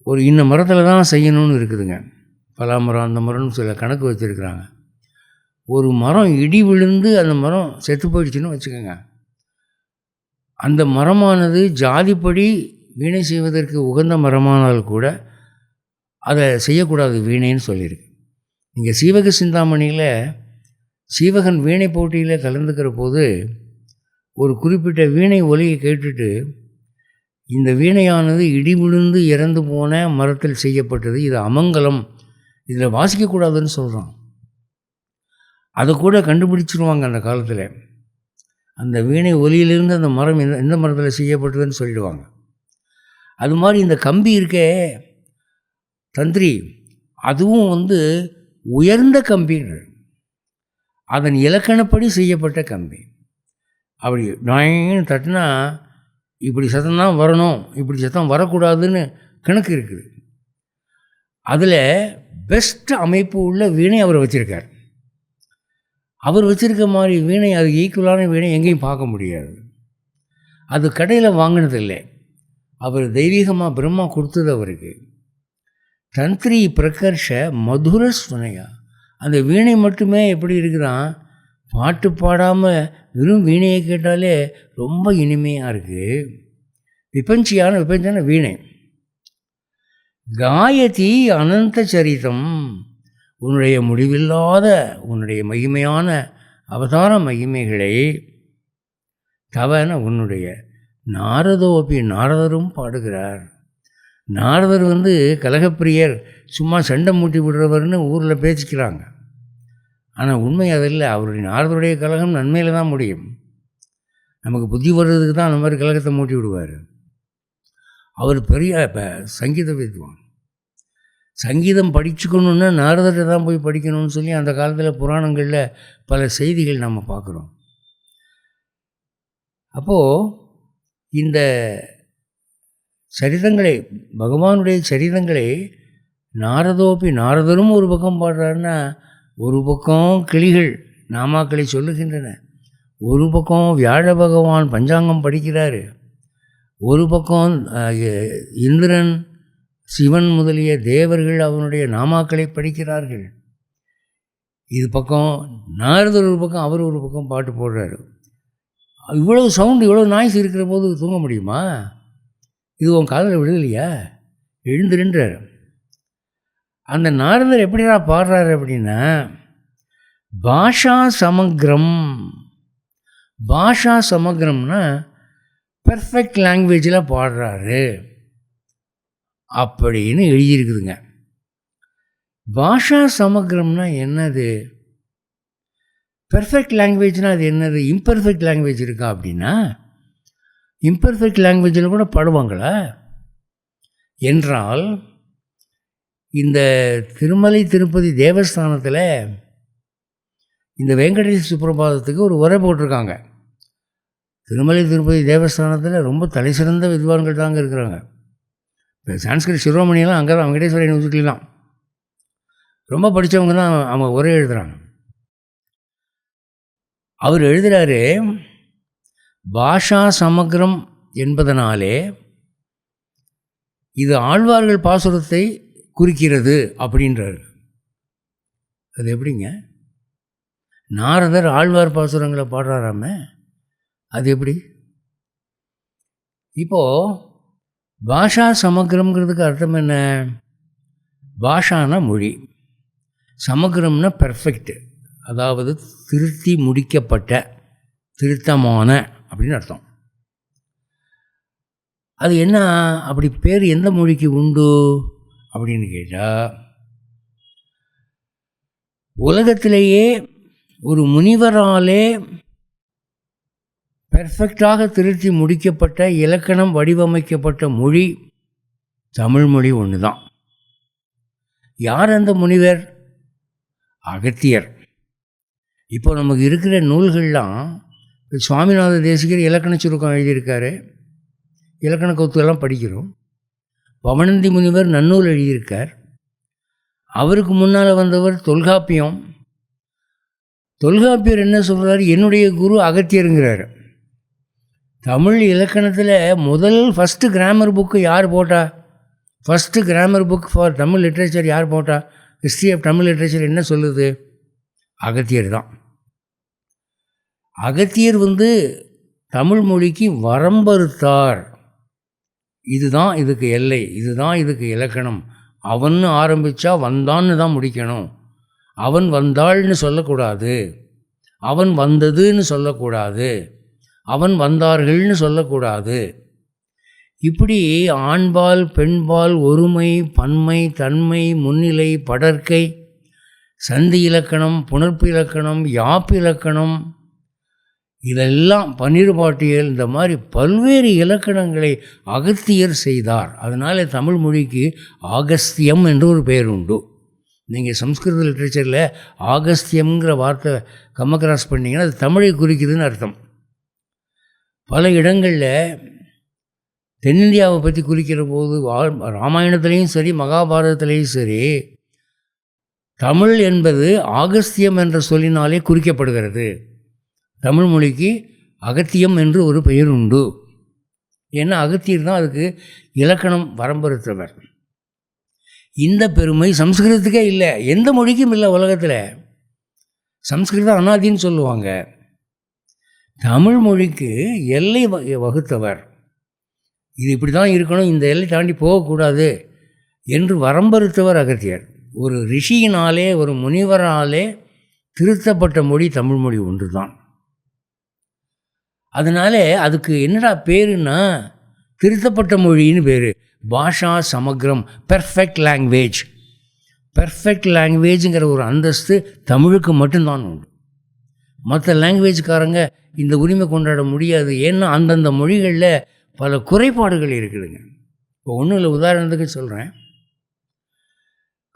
ஒரு இன்ன மரத்தில் தான் செய்யணும்னு இருக்குதுங்க. பலா மரம் அந்த மரம்னு சில கணக்கு வச்சுருக்குறாங்க. ஒரு மரம் இடி விழுந்து அந்த மரம் செத்து போயிடுச்சுன்னு வச்சுக்கோங்க, அந்த மரமானது ஜாதிப்படி வீணை செய்வதற்கு உகந்த மரமானால் கூட அதை செய்யக்கூடாது வீணைன்னு சொல்லியிருக்கு. நீங்கள் சீவக சிந்தாமணியில் சீவகன் வீணை போட்டியில் கலந்துக்கிற போது ஒரு குறிப்பிட்ட வீணை ஒலியை கேட்டுட்டு, இந்த வீணையானது இடி விழுந்து இறந்து போன மரத்தில் செய்யப்பட்டது, இது அமங்கலம், இதில் வாசிக்கக்கூடாதுன்னு சொல்கிறான். அதை கூட கண்டுபிடிச்சிருவாங்க அந்த காலத்தில். அந்த வீணை ஒலியிலிருந்து அந்த மரம் எந்த மரத்தில் செய்யப்பட்டதுன்னு சொல்லிடுவாங்க. அது மாதிரி இந்த கம்பி இருக்கே தந்திரி, அதுவும் உயர்ந்த கம்பின்னு, அதன் இலக்கணப்படி செய்யப்பட்ட கம்பி. அப்படி நாயின்னு தட்டினா இப்படி சத்தம் தான் வரணும், இப்படி சத்தம் வரக்கூடாதுன்னு கணக்கு இருக்குது. அதில் பெஸ்ட் அமைப்பு உள்ள வீணை அவர் வச்சுருக்கார். அவர் வச்சுருக்க மாதிரி வீணை, அது ஈக்குவலான வீணை எங்கேயும் பார்க்க முடியாது. அது கடையில் வாங்கினதில்லை, அவர் தெய்வீகமாக பிரம்மா கொடுத்தது அவருக்கு. தந்திரி பிரகர்ஷ மதுர ஸ்வனையா, அந்த வீணை மட்டுமே எப்படி இருக்குதான், பாட்டு பாடாமல் வெறும் வீணையை கேட்டாலே ரொம்ப இனிமையாக இருக்குது. விபஞ்சியான வீணை. காயதி அனந்த சரிதம், உன்னுடைய முடிவில்லாத உன்னுடைய மகிமையான அவதார மகிமைகளை தவன உன்னுடைய நாரதோபி, நாரதரும் பாடுகிறார். நாரதர் கலகப்பிரியர், சும்மா சண்டை மூட்டி விடுறவர்னு ஊரில் பேசிக்கிறாங்க. ஆனால் உண்மை அதில் அவருடைய நாரதருடைய கலகம் நன்மையில் தான் முடியும். நமக்கு புத்தி வர்றதுக்கு தான் அந்த மாதிரி கலகத்தை மூட்டி விடுவார். அவர் பெரிய சங்கீத வித்வான். சங்கீதம் படிச்சுக்கணுன்னா நாரதரை தான் போய் படிக்கணும்னு சொல்லி அந்த காலத்தில் புராணங்களில் பல செய்திகள் நம்ம பார்க்குறோம். அப்போது இந்த சரிதங்களை, பகவானுடைய சரிதங்களை நாரதோப்பி, நாரதரும் ஒரு பக்கம் பாடுறாருன்னா, ஒரு பக்கம் கிளிகள் நாமாக்களை சொல்லுகின்றன, ஒரு பக்கம் வியாழ பகவான் பஞ்சாங்கம் படிக்கிறாரு, ஒரு பக்கம் இந்திரன், சிவன் முதலிய தேவர்கள் அவனுடைய நாமாக்களை படிக்கிறார்கள். இது பக்கம் நாரதர் ஒரு பக்கம், அவர் ஒரு பக்கம் பாட்டு போடுறாரு. இவ்வளோ சவுண்டு, இவ்வளோ நாய்ஸ் இருக்கிற போது தூங்க முடியுமா? இது உன் காதில் விடுதலையா? எழுந்துருன்றார். அந்த நாரதர் எப்படிடா பாடுறாரு அப்படின்னா, பாஷா சமக்ரம். பாஷா சமக்ரம்னா பெர்ஃபெக்ட் லாங்குவேஜில் பாடுறாரு அப்படின்னு எழுதியிருக்குதுங்க. பாஷா சமக்ரம்னா என்னது? பெர்ஃபெக்ட் லாங்குவேஜ்னால் அது என்னது? இம்பெர்ஃபெக்ட் லாங்குவேஜ் இருக்கா அப்படின்னா, இம்பெர்ஃபெக்ட் லாங்குவேஜில் கூட பாடுவாங்களா என்றால், இந்த திருமலை திருப்பதி தேவஸ்தானத்தில் இந்த வெங்கடேஷ சுப்ரபாதத்துக்கு ஒரு உரை போட்டிருக்காங்க. திருமலை திருப்பதி தேவஸ்தானத்தில் ரொம்ப தலை சிறந்த வித்வான்கள் தாங்க இருக்கிறாங்க. இப்போ சான்ஸ்கிரிட் சிரோமணியெல்லாம் அங்கே தான், வெங்கடேஸ்வர யூனிவர்சிட்டிலாம் ரொம்ப படித்தவங்க தான் அவங்க உரை எழுதுகிறாங்க. அவர் எழுதுகிறாரு, பாஷா சமக்ரம் என்பதனாலே இது ஆழ்வார்கள் பாசுரத்தை குறிக்கிறது அப்படின்றார். அது எப்படிங்க? நாரதர் ஆழ்வார் பாசுரங்களை பாடுறாராம, அது எப்படி? இப்போது பாஷா சமக்ரம்ங்கிறதுக்கு அர்த்தம் என்ன? பாஷானா மொழி, சமக்ரம்னா பெர்ஃபெக்ட், அதாவது திருத்தி முடிக்கப்பட்ட, திருத்தமான அப்படின்னு அர்த்தம். அது என்ன அப்படி பேர் எந்த மொழிக்கு உண்டு அப்படின்னு கேட்டால், உலகத்திலேயே ஒரு முனிவராலே பெர்ஃபெக்டாக திருத்தி முடிக்கப்பட்ட, இலக்கணம் வடிவமைக்கப்பட்ட மொழி தமிழ் மொழி ஒன்று தான். யார் அந்த முனிவர்? அகத்தியர். இப்போ நமக்கு இருக்கிற நூல்கள்லாம், சுவாமிநாத தேசிகர் இலக்கண சுருக்கம் எழுதியிருக்காரு, இலக்கண கவுத்தெல்லாம் படிக்கிறோம். பவனந்தி முனிவர் நன்னூல் எழுதியிருக்கார். அவருக்கு முன்னால் வந்தவர் தொல்காப்பியம். தொல்காப்பியர் என்ன சொல்கிறார்? என்னுடைய குரு அகத்தியருங்கிறார். தமிழ் இலக்கணத்தில் ஃபஸ்ட்டு கிராமர் புக்கு யார் போட்டா? First grammar book for Tamil literature யார் போட்டா? ஹிஸ்ட்ரி ஆஃப் தமிழ் லிட்ரேச்சர் என்ன சொல்லுது? அகத்தியர் தான். அகத்தியர் தமிழ் மொழிக்கு வரம்பறுத்தார். இதுதான் இதுக்கு எல்லை, இதுதான் இதுக்கு இலக்கணம். அவன் ஆரம்பித்தா வந்தான்னு தான் முடிக்கணும். அவன் வந்தாள்னு சொல்லக்கூடாது, அவன் வந்ததுன்னு சொல்லக்கூடாது, அவன் வந்தார்கள்னு சொல்லக்கூடாது. இப்படி ஆண்பால் பெண்பால் ஒருமை பன்மை தன்மை முன்னிலை படர்க்கை சந்தி இலக்கணம் புணர்ப்பு இலக்கணம் யாப்பு இலக்கணம் இதெல்லாம் பன்னிருபாட்டியல் இந்த மாதிரி பல்வேறு இலக்கணங்களை அகத்தியர் செய்தார். அதனால் தமிழ் மொழிக்கு ஆகஸ்தியம் என்று ஒரு பெயர் உண்டு. நீங்கள் சம்ஸ்கிருத லிட்ரேச்சரில் ஆகஸ்தியம்ங்கிற வார்த்தை கம்மக்ராஸ் பண்ணிங்கன்னா அது தமிழை குறிக்குதுன்னு அர்த்தம். பல இடங்களில் தென்னிந்தியாவை பற்றி குறிக்கிற போது ராமாயணத்துலேயும் சரி மகாபாரதத்துலேயும் சரி தமிழ் என்பது ஆகஸ்தியம் என்ற சொல்லினாலே குறிக்கப்படுகிறது. தமிழ் மொழிக்கு அகத்தியம் என்று ஒரு பெயர் உண்டு. ஏன்னா அகத்தியர் தான் அதுக்கு இலக்கணம் வரம்பறுத்தவர். இந்த பெருமை சம்ஸ்கிருதத்துக்கே இல்லை, எந்த மொழிக்கும் இல்லை உலகத்தில். சம்ஸ்கிருதம் அனாதின்னு சொல்லுவாங்க. தமிழ் மொழிக்கு எல்லை வகுத்தவர். இது இப்படி தான் இருக்கணும், இந்த எல்லை தாண்டி போகக்கூடாது என்று வரம்பறுத்தவர் அகத்தியர். ஒரு ரிஷியினாலே ஒரு முனிவராலே திருத்தப்பட்ட மொழி தமிழ் மொழி ஒன்று தான். அதனால அதுக்கு என்னடா பேருன்னா திருத்தப்பட்ட மொழின்னு பேர். பாஷா சமக்ரம், பெர்ஃபெக்ட் லாங்குவேஜ். பெர்ஃபெக்ட் லாங்குவேஜுங்கிற ஒரு அந்தஸ்து தமிழுக்கு மட்டும்தான் உண்டு. மற்ற லாங்குவேஜ்காரங்க இந்த உரிமை கொண்டாட முடியாது. ஏன்னா அந்தந்த மொழிகளில் பல குறைபாடுகள் இருக்குதுங்க. இப்போ ஒன்றும் இல்லை, உதாரணத்துக்கு சொல்கிறேன்.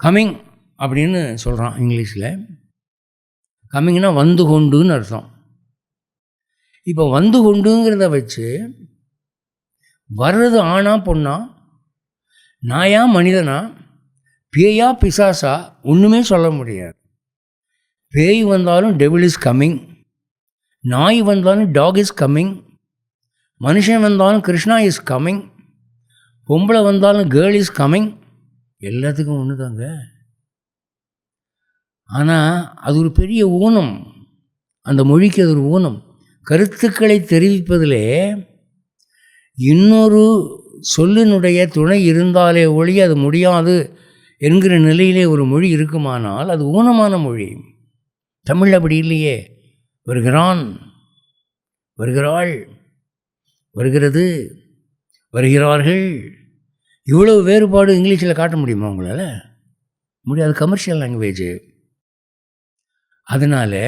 கம்மிங் அப்படின்னு சொல்கிறான் இங்கிலீஷில். கம்மிங்னா வந்து கொண்டுன்னு அர்த்தம். இப்போ வந்து கொண்டுங்கிறத வச்சு வர்றது ஆணா பொண்ணா, நாயா மனிதனா, பேயா பிசாசா ஒன்றுமே சொல்ல முடியாது. பேய் வந்தாலும் டெவில் இஸ் கம்மிங், நாய் வந்தாலும் டாக் இஸ் கம்மிங், மனுஷன் வந்தாலும் கிருஷ்ணா இஸ் கம்மிங், பொம்பளை வந்தாலும் கேர்ள் இஸ் கம்மிங். எல்லாத்துக்கும் ஒன்று தாங்க. ஆனால் அது ஒரு பெரிய ஊனம். அந்த மொழிக்கு அது ஒரு ஊனம். கருத்துக்களை தெரிவிப்பதிலே இன்னொரு சொல்லினுடைய துணை இருந்தாலே ஒழிய அது முடியாது என்கிற நிலையிலே ஒரு மொழி இருக்குமானால் அது ஊனமான மொழி. தமிழ் அப்படி இல்லையே. வருகிறான், வருகிறாள், வருகிறது, வருகிறார்கள், இவ்வளவு வேறுபாடு இங்கிலீஷில் காட்ட முடியுமா உங்களால்? முடியாது. Commercial language. அதனால்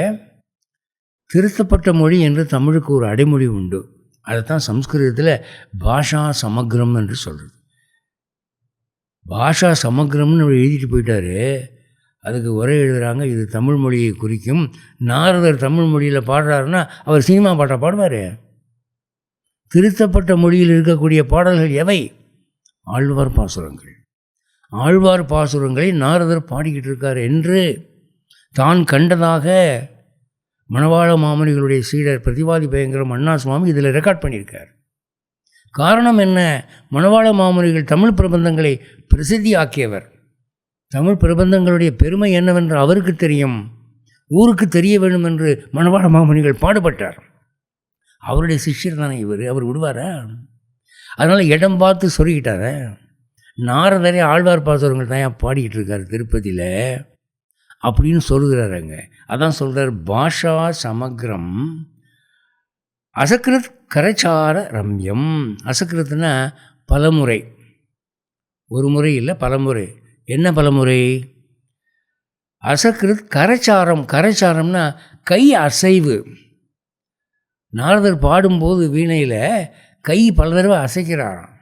திருத்தப்பட்ட மொழி என்று தமிழுக்கு ஒரு அடைமொழி உண்டு. அதைத்தான் சம்ஸ்கிருதத்தில் பாஷா சமக்ரம் என்று சொல்கிறது. பாஷா சமக்ரம்னு எழுதிட்டு போயிட்டார். அதுக்கு உரை எழுதுகிறாங்க, இது தமிழ் மொழியை குறிக்கும். நாரதர் தமிழ் மொழியில் பாடுறாருன்னா அவர் சினிமா பாட்டை பாடுவார். திருத்தப்பட்ட மொழியில் இருக்கக்கூடிய பாடல்கள் எவை? ஆழ்வார் பாசுரங்கள். ஆழ்வார் பாசுரங்களை நாரதர் பாடிக்கிட்டு இருக்கார் என்று தான் கண்டதாக மணவாள மாமுனிகளுடைய சீடர் பிரதிவாதி பயங்கரம் அண்ணா சுவாமி இதில் ரெக்கார்ட் பண்ணியிருக்கார். காரணம் என்ன? மணவாள மாமுனிகள் தமிழ் பிரபந்தங்களை பிரசித்தி ஆக்கியவர். தமிழ் பிரபந்தங்களுடைய பெருமை என்னவென்று அவருக்கு தெரியும், ஊருக்கு தெரிய வேண்டும் என்று மணவாள மாமுனிகள் பாடுபட்டார். அவருடைய சிஷ்யர் தானே இவர், அவர் விடுவாரா? அதனால் இடம் பார்த்து சொல்லிக்கிட்டார. நாரதரே ஆழ்வார் பாசுரங்கள் தான் பாடிக்கிட்டு இருக்கார் திருப்பதியில் அப்படின்னு சொல்லுகிறாருங்க. அதான் சொல்கிறார், பாஷா சமக்ரம் அசக்கிருத் கரச்சார ரம்யம். அசக்கிருத்னா பலமுறை, ஒரு முறை இல்லை பலமுறை. என்ன பலமுறை? அசக்கிருத் கரச்சாரம். கரச்சாரம்னா கை அசைவு. நாரதர் பாடும்போது வீணையில் கை பல தடவை அசைக்கிறாராம்.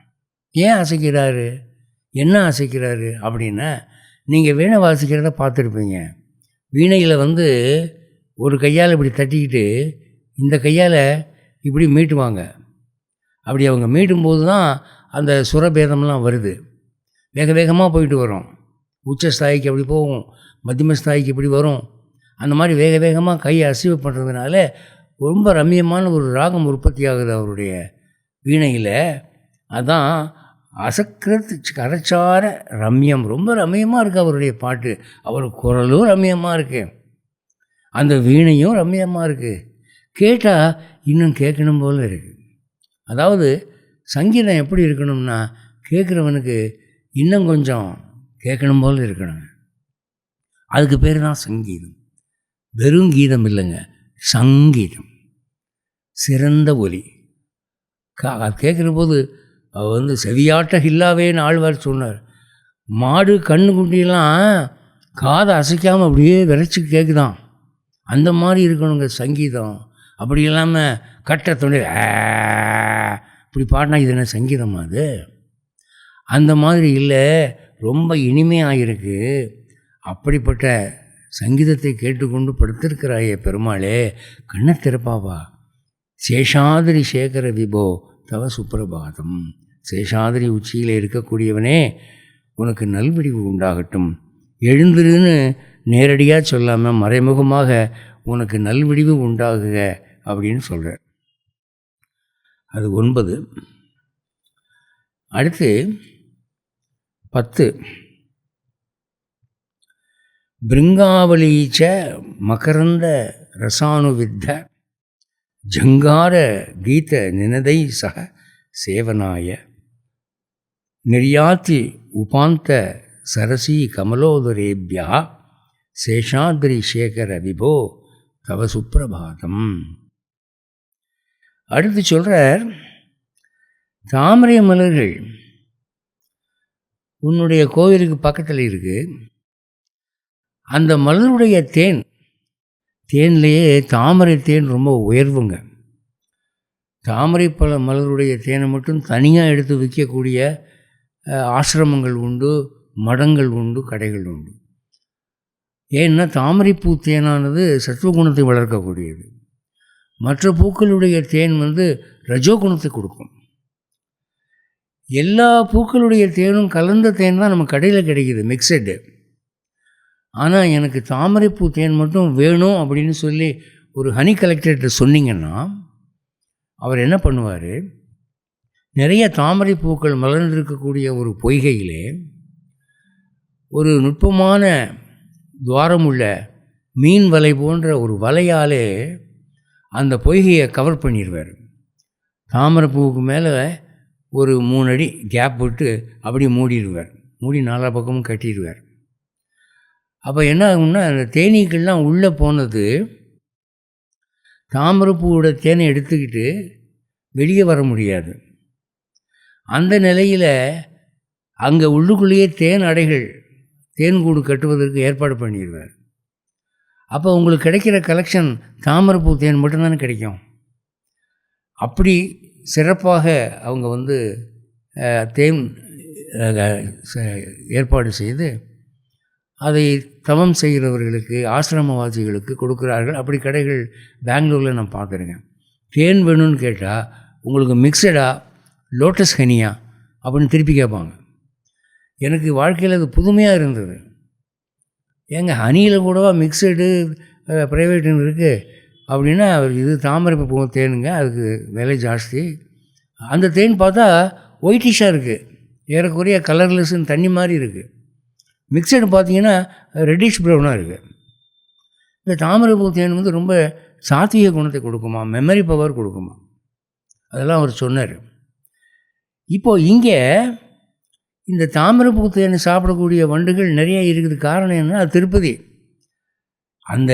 ஏன் அசைக்கிறாரு, என்ன அசைக்கிறாரு அப்படின்னா, நீங்கள் வீணை வாசிக்கிறத பார்த்துருப்பீங்க. வீணையில் ஒரு கையால் இப்படி தட்டிக்கிட்டு இந்த கையால் இப்படி மீட்டுவாங்க. அப்படி அவங்க மீட்டும்போது தான் அந்த சுரபேதம்லாம் வருது. வேக வேகமாக போயிட்டு வரும். உச்சஸ்தாய்க்கு அப்படி போகும், மத்தியமஸ்தாய்க்கு இப்படி வரும். அந்த மாதிரி வேக வேகமாக கையை அசைவு பண்ணுறதுனால ரொம்ப ரம்மியமான ஒரு ராகம் உற்பத்தி ஆகுது அவருடைய வீணையில். அதான் அசக்கிருத் கரச்சார ரம்யம். ரொம்ப ரம்மியமாக இருக்குது அவருடைய பாட்டு. அவர் குரலும் ரம்மியமாக இருக்குது, அந்த வீணையும் ரம்மியமாக இருக்குது. கேட்டால் இன்னும் கேட்கணும் போல் இருக்குது. அதாவது சங்கீதம் எப்படி இருக்கணும்னா, கேட்குறவனுக்கு இன்னும் கொஞ்சம் கேட்கணும் போல் இருக்கணுங்க. அதுக்கு பேர் தான் சங்கீதம். வெறும் கீதம் இல்லைங்க, சங்கீதம், சிறந்த ஒலி. அது கேட்குற போது அவர் செவியாட்ட இல்லாவேன்னு ஆழ்வார் சொன்னார். மாடு கண்ணுக்குட்டியெல்லாம் காதை அசைக்காமல் அப்படியே விரைச்சி கேட்குதான். அந்த மாதிரி இருக்கணுங்க சங்கீதம். அப்படி இல்லாமல் கட்ட துணை இப்படி பாடினா இது என்ன சங்கீதமா? அது அந்த மாதிரி இல்லை, ரொம்ப இனிமையாக இருக்குது. அப்படிப்பட்ட சங்கீதத்தை கேட்டுக்கொண்டு படுத்திருக்கிறாயே பெருமாளே, கண்ணை திறப்பாவா. சேஷாதிரி சேகர விபோ தவ சுப்பிரபாதம். சேஷாதிரி உச்சியில் இருக்கக்கூடியவனே, உனக்கு நல்விடிவு உண்டாகட்டும். எழுந்திருன்னு நேரடியாக சொல்லாமல் மறைமுகமாக உனக்கு நல்விடிவு உண்டாகுக அப்படின்னு சொல்கிறார். அது 9. அடுத்து 10. பிருங்காவலீச்ச மகரந்த ரசானுவித்த ஜங்கார கீத நினதை சக சேவனாய நிர்யாத்தி உபாந்த சரசி கமலோதரேபியா சேஷாத்ரி சேகர விபோ தவ சுப்பிரபாதம். அடுத்து சொல்கிறார், தாமரை மலர்கள் உன்னுடைய கோவிலுக்கு பக்கத்தில் இருக்குது. அந்த மலருடைய தேன்லேயே தாமரை தேன் ரொம்ப உயர்வுங்க. தாமரை பழ மலருடைய தேனை மட்டும் தனியாக எடுத்து விற்கக்கூடிய ஆசிரமங்கள் உண்டு, மடங்கள் உண்டு, கடைகள் உண்டு. ஏன்னா தாமரைப்பூ தேனானது சத்துவகுணத்தை வளர்க்கக்கூடியது. மற்ற பூக்களுடைய தேன் ரஜோகுணத்தை கொடுக்கும். எல்லா பூக்களுடைய தேனும் கலந்த தேன் தான் நம்ம கடையில் கிடைக்கிது, மிக்சடு. ஆனால் எனக்கு தாமரைப்பூ தேன் மட்டும் வேணும் அப்படின்னு சொல்லி ஒரு ஹனி கலெக்டர்கிட்ட சொன்னீங்கன்னா அவர் என்ன பண்ணுவார், நிறைய தாமரை பூக்கள் மலர்ந்திருக்கக்கூடிய ஒரு பொய்கையிலே ஒரு நுட்பமான துவாரமுள்ள மீன் வலை போன்ற ஒரு வலையாலே அந்த பொய்கையை கவர் பண்ணிடுவார். தாமரை பூவுக்கு மேலே ஒரு 3 அடி கேப் விட்டு அப்படியே மூடிடுவார். மூடி 4 பக்கமும் கட்டிடுவார். அப்போ என்ன ஆகும்னா, அந்த தேனீக்கள்லாம் உள்ளே போனது தாமரைப்பூவோட தேனை எடுத்துக்கிட்டு வெளியே வர முடியாது. அந்த நிலையில் அங்கே உள்ளுக்குள்ளேயே தேன் அடைகள், தேன்கூடு கட்டுவதற்கு ஏற்பாடு பண்ணிடுவார். அப்போ உங்களுக்கு கிடைக்கிற கலெக்ஷன் தாமரைப்பூ தேன் மட்டும்தானே கிடைக்கும். அப்படி சிறப்பாக அவங்க தேன் ஏற்பாடு செய்து அதை தவம் செய்கிறவர்களுக்கு, ஆசிரமவாசிகளுக்கு கொடுக்குறார்கள். அப்படி கடைகள் பெங்களூரில் நான் பார்த்துருக்கேன். தேன் வேணும்னு கேட்டால் உங்களுக்கு மிக்சடா லோட்டஸ் ஹனியா அப்படின்னு திருப்பி கேட்பாங்க. எனக்கு வாழ்க்கையில் அது புதுமையாக இருந்தது. ஏங்க ஹனியில் கூடவா மிக்சடு ப்ரைவேட்டுன்னு இருக்குது அப்படின்னா, இது தாமரை பூ தேனுங்க, அதுக்கு விலை ஜாஸ்தி. அந்த தேன் பார்த்தா ஒயிட்டிஷாக இருக்குது, ஏறக்குறைய கலர்லெஸ்ன்னு தண்ணி மாதிரி இருக்குது. மிக்சடு பார்த்திங்கன்னா ரெட்டிஷ் ப்ரௌனாக இருக்குது. இந்த தாமரைப்பூ தேன் ரொம்ப சாத்வீக குணத்தை கொடுக்குமா, மெமரி பவர் கொடுக்குமா, அதெல்லாம் அவர் சொன்னார். இப்போது இங்கே இந்த தாமரைப்பூ தேனை சாப்பிடக்கூடிய வண்டுகள் நிறைய இருக்குது. காரணம் என்னன்னா, அது திருப்பதி. அந்த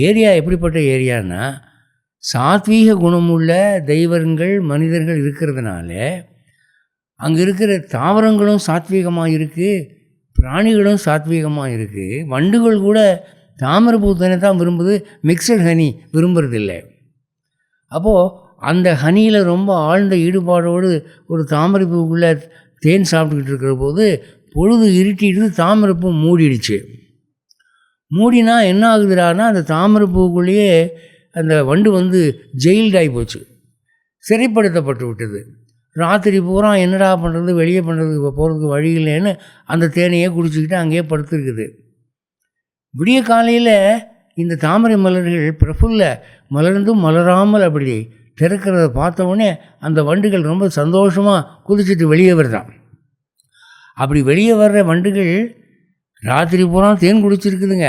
ஏரியா எப்படிப்பட்ட ஏரியானா, சாத்வீக குணமுள்ள தெய்வங்கள் மனிதர்கள் இருக்கிறதுனால அங்கே இருக்கிற தாவரங்களும் சாத்வீகமாக இருக்குது, பிராணிகளும் சாத்வீகமாக இருக்குது. வண்டுகள் கூட தாமரைப்பூ தேனை தான் விரும்புது, மிக்சட் ஹனி விரும்புறதில்லை. அப்போது அந்த ஹனியில் ரொம்ப ஆழ்ந்த ஈடுபாடோடு ஒரு தாமரைப்பூக்குள்ளே தேன் சாப்பிட்டுக்கிட்டு இருக்கிற போது பொழுது இருட்டிட்டு தாமரைப்பூ மூடிடுச்சு. மூடினா என்ன ஆகுதுடானா, அந்த தாமரைப்பூக்குள்ளேயே அந்த வண்டு ஜெயில்ட் ஆகி போச்சு, சிறைப்படுத்தப்பட்டு விட்டது. ராத்திரி பூரா என்னடா பண்ணுறது, வெளியே பண்ணுறதுக்கு போகிறதுக்கு வழி இல்லைன்னு அந்த தேனையே குடிச்சிக்கிட்டு அங்கேயே படுத்துருக்குது. விடிய காலையில் இந்த தாமரை மலர்கள் பிரஃபுல்ல மலர்ந்தும் மலராமல் அப்படி திறக்கிறத பார்த்தவுடனே அந்த வண்டுகள் ரொம்ப சந்தோஷமாக குதிச்சுட்டு வெளியே வருதான். அப்படி வெளியே வர்ற வண்டுகள் ராத்திரி பூரா தேன் குடிச்சிருக்குதுங்க.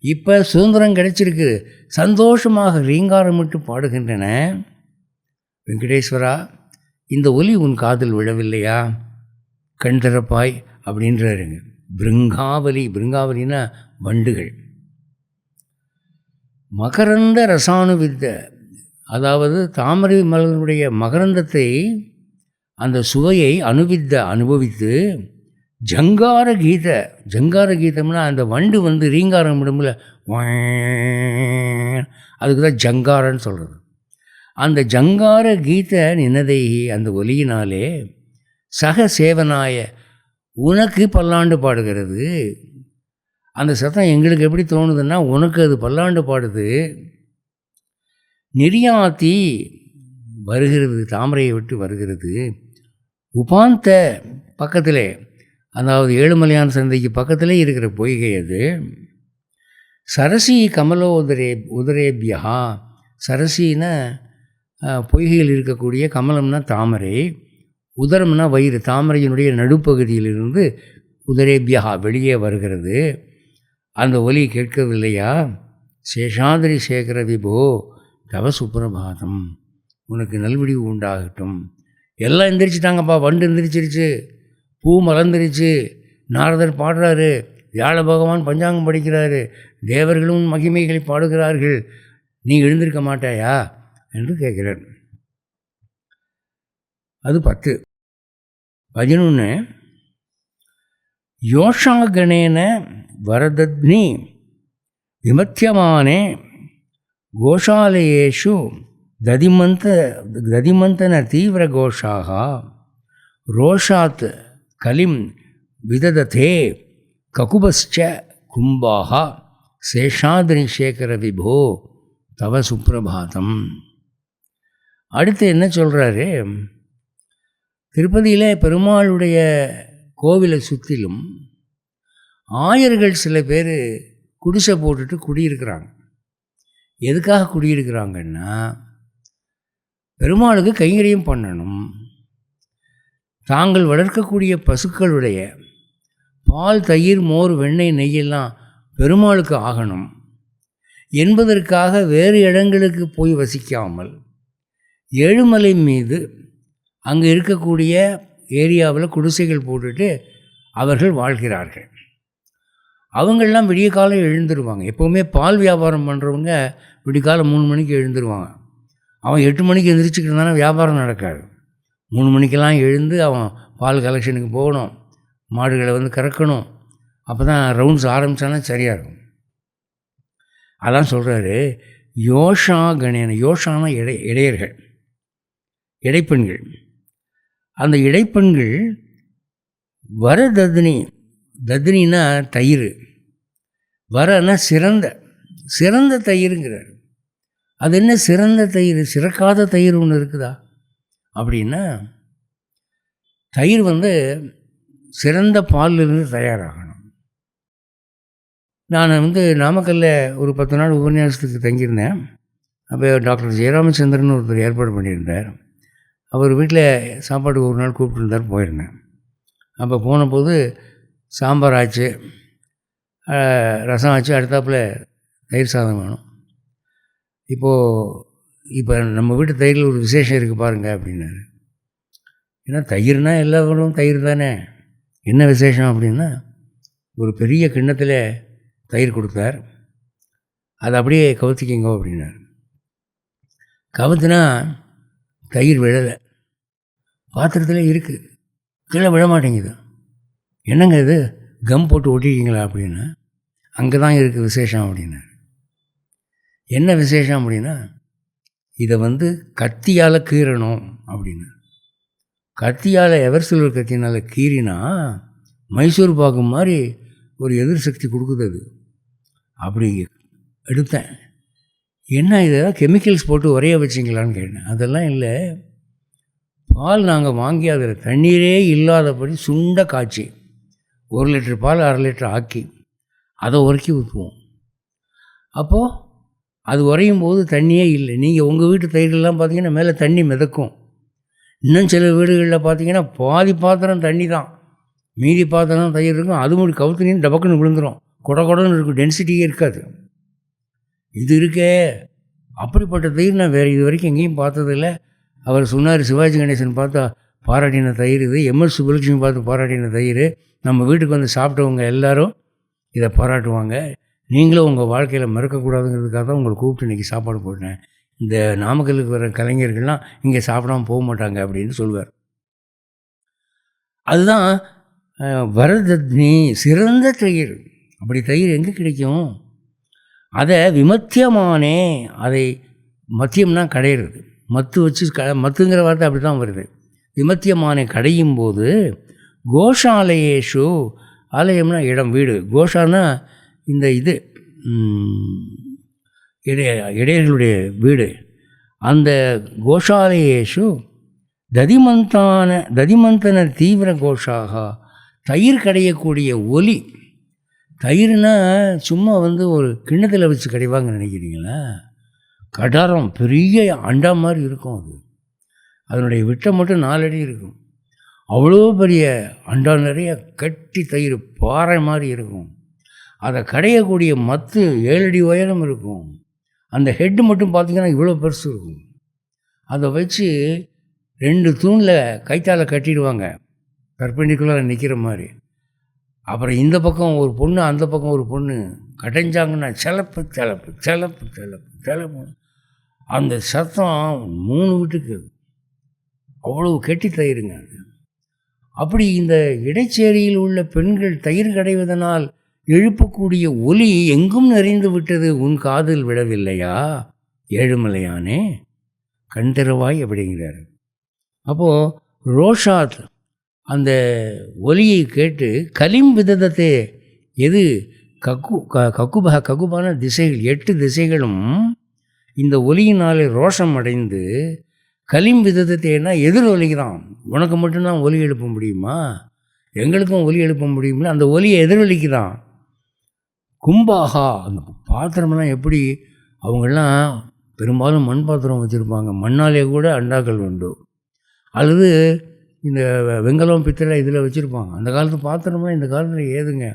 இப்போ சுதந்திரம் கிடைச்சிருக்கு, சந்தோஷமாக ரீங்காரமிட்டு பாடுகின்றன. வெங்கடேஸ்வரா, இந்த ஒலி உன் காதில் விழவில்லையா? கண் திறப்பாய் அப்படின்றாருங்க. பிருங்காவலி, பிருங்காவலின்னா வண்டுகள். மகரந்த ரசானுவித்த, அதாவது தாமரை மலருடைய மகரந்தத்தை, அந்த சுவையை அனுபவித்து ஜங்கார கீத, ஜங்கார கீதம்னா அந்த வண்டு வந்து ரீங்காரம் விடும்ல, அதுக்கு தான் ஜங்காரன்னு சொல்கிறது. அந்த ஜங்கார கீத நினதை, அந்த ஒலியினாலே சக சேவனாய உனக்கு பல்லாண்டு பாடுகிறது. அந்த சத்தம் எங்களுக்கு எப்படி தோணுதுன்னா, உனக்கு அது பல்லாண்டு பாடுது. நிர்யாத்தி வருகிறது, தாமரையை விட்டு வருகிறது. உபாந்த பக்கத்திலே, அதாவது ஏழுமலையான் சந்தைக்கு பக்கத்திலே இருக்கிற பொய்கை அது. சரசி உதரேபியா, சரசின்னா பொய்கையில் இருக்கக்கூடிய, கமலம்னா தாமரை, உதரம்னா வயிறு, தாமரையினுடைய நடுப்பகுதியிலிருந்து உதரேபியா வெளியே வருகிறது. அந்த ஒலி கேட்கவில்லையா? சேஷாதிரி சேகர விபோ தவ சுப்பிரபாதம், உனக்கு நல்விடிவு உண்டாகட்டும். எல்லாம் எந்திரிச்சிட்டாங்கப்பா, வண்டு எந்திரிச்சிருச்சு, பூ மலர்ந்துருச்சு, நாரதர் பாடுறாரு, வியாழ பகவான் பஞ்சாங்கம் படிக்கிறாரு, தேவர்களும் மகிமைகளை பாடுகிறார்கள், நீ எழுந்திருக்க மாட்டாயா என்று கேட்கிறார். அது 10. 11 யோஷாகணேன வரதத்னி விமத்தியமானே கோஷாலயேஷு ததிமந்தன தீவிர கோஷாக ரோஷாத் கலிம் விதததே ககுபஸ்ச கும்பாக சேஷாதிரி சேகர விபோ தவ சுப்பிரபாதம். அடுத்து என்ன சொல்கிறாரு? திருப்பதியில் பெருமாளுடைய கோவிலை சுற்றிலும் ஆயர்கள் சில பேர் குடிசை போட்டுட்டு குடியிருக்கிறாங்க. எதுக்காக குடியிருக்கிறாங்கன்னா, பெருமாளுக்கு கைங்கரியம் பண்ணணும், தாங்கள் வளர்க்கக்கூடிய பசுக்களுடைய பால், தயிர், மோர், வெண்ணெய், நெய்யெல்லாம் பெருமாளுக்கு ஆகணும் என்பதற்காக வேறு இடங்களுக்கு போய் வசிக்காமல் ஏழுமலை மீது அங்கே இருக்கக்கூடிய ஏரியாவில் குடிசைகள் போட்டுட்டு அவர்கள் வாழ்கிறார்கள். அவங்களெலாம் விடிய காலம் எழுந்துருவாங்க. எப்போவுமே பால் வியாபாரம் பண்ணுறவங்க விடிகாலம் 3 மணிக்கு எழுந்துருவாங்க. அவன் 8 மணிக்கு எழுந்திரிச்சிக்கிட்டு வியாபாரம் நடக்காது. 3 மணிக்கெல்லாம் எழுந்து அவன் பால் கலெக்ஷனுக்கு போகணும், மாடுகளை வந்து கறக்கணும். அப்போ தான் ரவுண்ட்ஸ் ஆரம்பித்தானா சரியாக இருக்கும். அதான் சொல்கிறாரு, யோஷா கணேன, யோஷானா இடையர்கள், இடைப்பெண்கள். அந்த இடைப்பெண்கள் வரதத்னி, தத்னின்னா தயிர், வரன்னா சிறந்த தயிருங்கிறார். அது என்ன சிறந்த தயிர்? சிறக்காத தயிர் ஒன்று இருக்குதா அப்படின்னா, தயிர் வந்து சிறந்த பாலிலிருந்து தயாராகணும். நான் வந்து நாமக்கல்லில் ஒரு 10 நாள் உபன்யாசத்துக்கு தங்கியிருந்தேன். அப்போ டாக்டர் ஜெயராமச்சந்திரன் ஒருத்தர் ஏற்பாடு பண்ணியிருந்தார். அவர் வீட்டில் சாப்பாட்டுக்கு ஒரு நாள் கூப்பிட்டுருந்தார், போயிருந்தேன். அப்போ போனபோது சாம்பார் ஆச்சு, ரசம் ஆச்சு, அடுத்தாப்பில் தயிர் சாதம் வேணும். இப்போ நம்ம வீட்டு தயிரில் ஒரு விசேஷம் இருக்குது பாருங்கள் அப்படின்னாரு. ஏன்னா தயிர்னா எல்லாரும் தயிர் தானே, என்ன விசேஷம் அப்படின்னா, ஒரு பெரிய கிண்ணத்தில் தயிர் கொடுத்தார். அதை அப்படியே கவுத்திக்கிங்க அப்படின்னார். கவுத்துனா தயிர் விழலை, பாத்திரத்தில் இருக்குது, கீழே விழ மாட்டேங்குது. என்னங்க இது, கம் போட்டு ஒட்டிக்கிங்களா அப்படின்னா, அங்கே தான் இருக்குது விசேஷம் அப்படின்னார். என்ன விசேஷம் அப்படின்னா, இதை வந்து கத்தியால் கீறணும் அப்படின்னா. கத்தியால் எவர் சில்வர் கத்தினால் கீறினா மைசூர் பாக்கு மாதிரி ஒரு எதிர் சக்தி கொடுக்குது. அது அப்படி எடுத்தேன். என்ன இதெல்லாம் கெமிக்கல்ஸ் போட்டு உரைய வச்சிங்களான்னு கேட்டேன். அதெல்லாம் இல்லை, பால் நாங்கள் வாங்கி அதில் தண்ணீரே இல்லாதபடி சுண்ட காய்ச்சி 1 லிட்டர் பால் 1/2 லிட்டர் ஆக்கி அதை உரைக்கி ஊற்றுவோம். அப்போது அது உரையும் போது தண்ணியே இல்லை. நீங்கள் உங்கள் வீட்டு தயிரெல்லாம் பார்த்தீங்கன்னா மேலே தண்ணி மிதக்கும். இன்னும் சில வீடுகளில் பார்த்தீங்கன்னா பாதி பாத்திரம் தண்ணி தான், மீதி பாத்திரம் தயிர் இருக்கும். அது முடி கவுத்துனின்னு டபக்குன்னு விழுந்துடும், கொடன்னு இருக்கும், டென்சிட்டியே இருக்காது. இது இருக்கே, அப்படிப்பட்ட தயிர் நான் வேறு இது வரைக்கும் எங்கேயும் பார்த்ததில்ல. அவர் சொன்னார், சிவாஜி கணேசன் பார்த்தா பாராட்டின தயிர் இது, எம்எஸ் சுப்புலட்சுமி பார்த்து பாராட்டின தயிர், நம்ம வீட்டுக்கு வந்து சாப்பிட்டவங்க எல்லோரும் இதை பாராட்டுவாங்க, நீங்களும் உங்கள் வாழ்க்கையில் மறக்கக்கூடாதுங்கிறதுக்காக தான் உங்களை கூப்பிட்டு இன்றைக்கி சாப்பாடு போட்டேன். இந்த நாமக்கலுக்கு வர கலைஞர்கள்லாம் இங்கே சாப்பிடாமல் போக மாட்டாங்க அப்படின்னு சொல்லுவார். அதுதான் வரதட்னி, சிறந்த தயிர். அப்படி தயிர் எங்கே கிடைக்கும்? அதை விமத்தியமானே, அதை மத்தியம்னா கடையிறது, மத்து வச்சு மத்துங்கிற வார்த்தை அப்படி தான் வருது. விமத்தியமானே கடையும் போது கோஷாலயேஷு, ஆலயம்னா இடம், வீடு, கோஷானா இந்த இது இடையர்களுடைய வீடு, அந்த கோஷாலயேஷு ததிமந்தன தீவிர கோஷாக, தயிர் கடையக்கூடிய ஒலி. தயிர்னா சும்மா ஒரு கிண்ணத்தில் வச்சு கடைவாங்க நினைக்கிறீங்களா? கடாரம் பெரிய அண்டா மாதிரி இருக்கும். அதனுடைய விட்டம் மட்டும் 4 அடி இருக்கும். அவ்வளோ பெரிய அண்டா நிறைய கட்டி தயிர் பாறை மாதிரி இருக்கும். அதை கடையக்கூடிய மத்து 7 அடி உயரம் இருக்கும். அந்த ஹெட்டு மட்டும் பார்த்திங்கன்னா இவ்வளோ பெருசு இருக்கும். அதை வச்சு 2 தூணில் கைத்தால் கட்டிடுவாங்க, பெர்பெண்டிகுலராக நிற்கிற மாதிரி. அப்புறம் இந்த பக்கம் ஒரு பொண்ணு, அந்த பக்கம் ஒரு பொண்ணு கடைஞ்சாங்கன்னா செலப்பு செலப்பு செலப்பு செலப்பு செலப்பு, அந்த சத்தம் 3 வீட்டுக்கு, அவ்வளோ கெட்டி தயிருங்க அது. அப்படி இந்த இடைச்சேரியில் உள்ள பெண்கள் தயிர் கடைவதனால் எழுப்பக்கூடிய ஒலி எங்கும் நிறைந்து விட்டது, உன் காதில் விடவில்லையா ஏழுமலையானே, கண் திறவாய் அப்படிங்கிறார். அப்போது ரோஷாத் அந்த ஒலியை கேட்டு கலிம் விததத்தே, எது ககுபான திசைகள், 8 திசைகளும் இந்த ஒலியினாலே ரோஷம் அடைந்து, கலிம் விதத்தேன்னா எதிர் ஒலிக்குதான். உனக்கு மட்டும்தான் ஒலி எழுப்ப முடியுமா? எங்களுக்கும் ஒலி எழுப்ப முடியும்ல, அந்த ஒலியை எதிரொலிக்கு தான். கும்பாகா, அந்த பாத்திரம்லாம் எப்படி, அவங்கெல்லாம் பெரும்பாலும் மண் பாத்திரம் வச்சுருப்பாங்க, மண்ணாலே கூட அண்டாக்கள் உண்டு, அல்லது இந்த வெங்கலம் பித்தளை இதில் வச்சுருப்பாங்க. அந்த காலத்து பாத்திரம்லாம் இந்த காலத்தில் ஏதுங்க?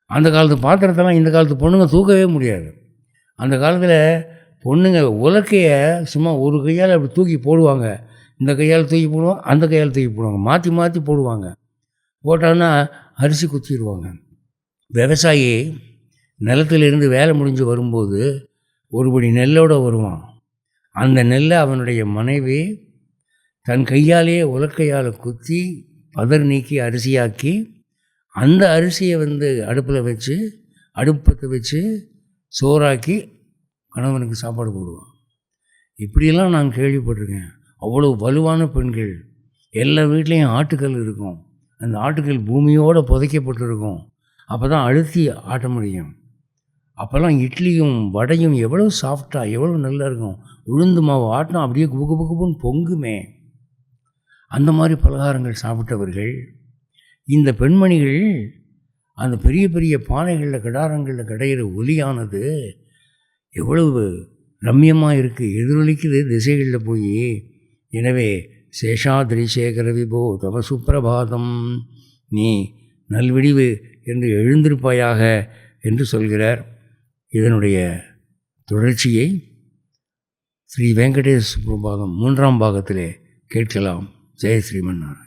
அந்த காலத்து பாத்திரத்தெல்லாம் இந்த காலத்து பொண்ணுங்க தூக்கவே முடியாது. அந்த காலத்தில் பொண்ணுங்க உலக்கையை சும்மா ஒரு கையால் அப்படி தூக்கி போடுவாங்க, இந்த கையால் தூக்கி போடுவாங்க, அந்த கையால் தூக்கி போடுவாங்க, மாற்றி மாற்றி போடுவாங்க. போட்டாங்கன்னா அரிசி குத்திடுவாங்க. விவசாயி நிலத்திலிருந்து வேலை முடிஞ்சு வரும்போது ஒருபடி நெல்லோடு வருவான். அந்த நெல்லை அவனுடைய மனைவி தன் கையாலேயே உலக்கையால் குத்தி பதர் நீக்கி அரிசியாக்கி, அந்த அரிசியை அடுப்பில் வச்சு, அடுப்பத்தை வச்சு சோறாக்கி கணவனுக்கு சாப்பாடு போடுவான். இப்படியெல்லாம் நான் கேள்விப்பட்டிருக்கேன். அவ்வளோ வலுவான பெண்கள். எல்லா வீட்லேயும் ஆட்டுக்கல் இருக்கும். அந்த ஆட்டுக்கல் பூமியோடு புதைக்கப்பட்டிருக்கும். அப்போ தான் அழுத்தி ஆட்ட முடியும். அப்போல்லாம் இட்லியும் வடையும் எவ்வளோ சாஃப்டாக, எவ்வளோ நல்லா இருக்கும். உளுந்து மாவு ஆட்டினா அப்படியே குபு குபு குபுன்னு பொங்குமே. அந்த மாதிரி பலகாரங்கள் சாப்பிட்டவர்கள் இந்த பெண்மணிகள். அந்த பெரிய பெரிய பானைகளில் கிடாரங்களில் கடையிற ஒலியானது எவ்வளவு ரம்யமாக இருக்குது, எதிரொலிக்குது திசைகளில் போய். எனவே சேஷாத்ரி சேகர விபோ தவ சுப்பிரபாதம், நீ நல்விடிவு என்று எழுந்திருப்பாயாக என்று சொல்கிறார். இதனுடைய தொடர்ச்சியை ஸ்ரீ வெங்கடேஷ் சுப்பிரபாதம் 3ஆம் பாகத்திலே கேட்கலாம். ஜெய ஸ்ரீமன்னாராயணன்.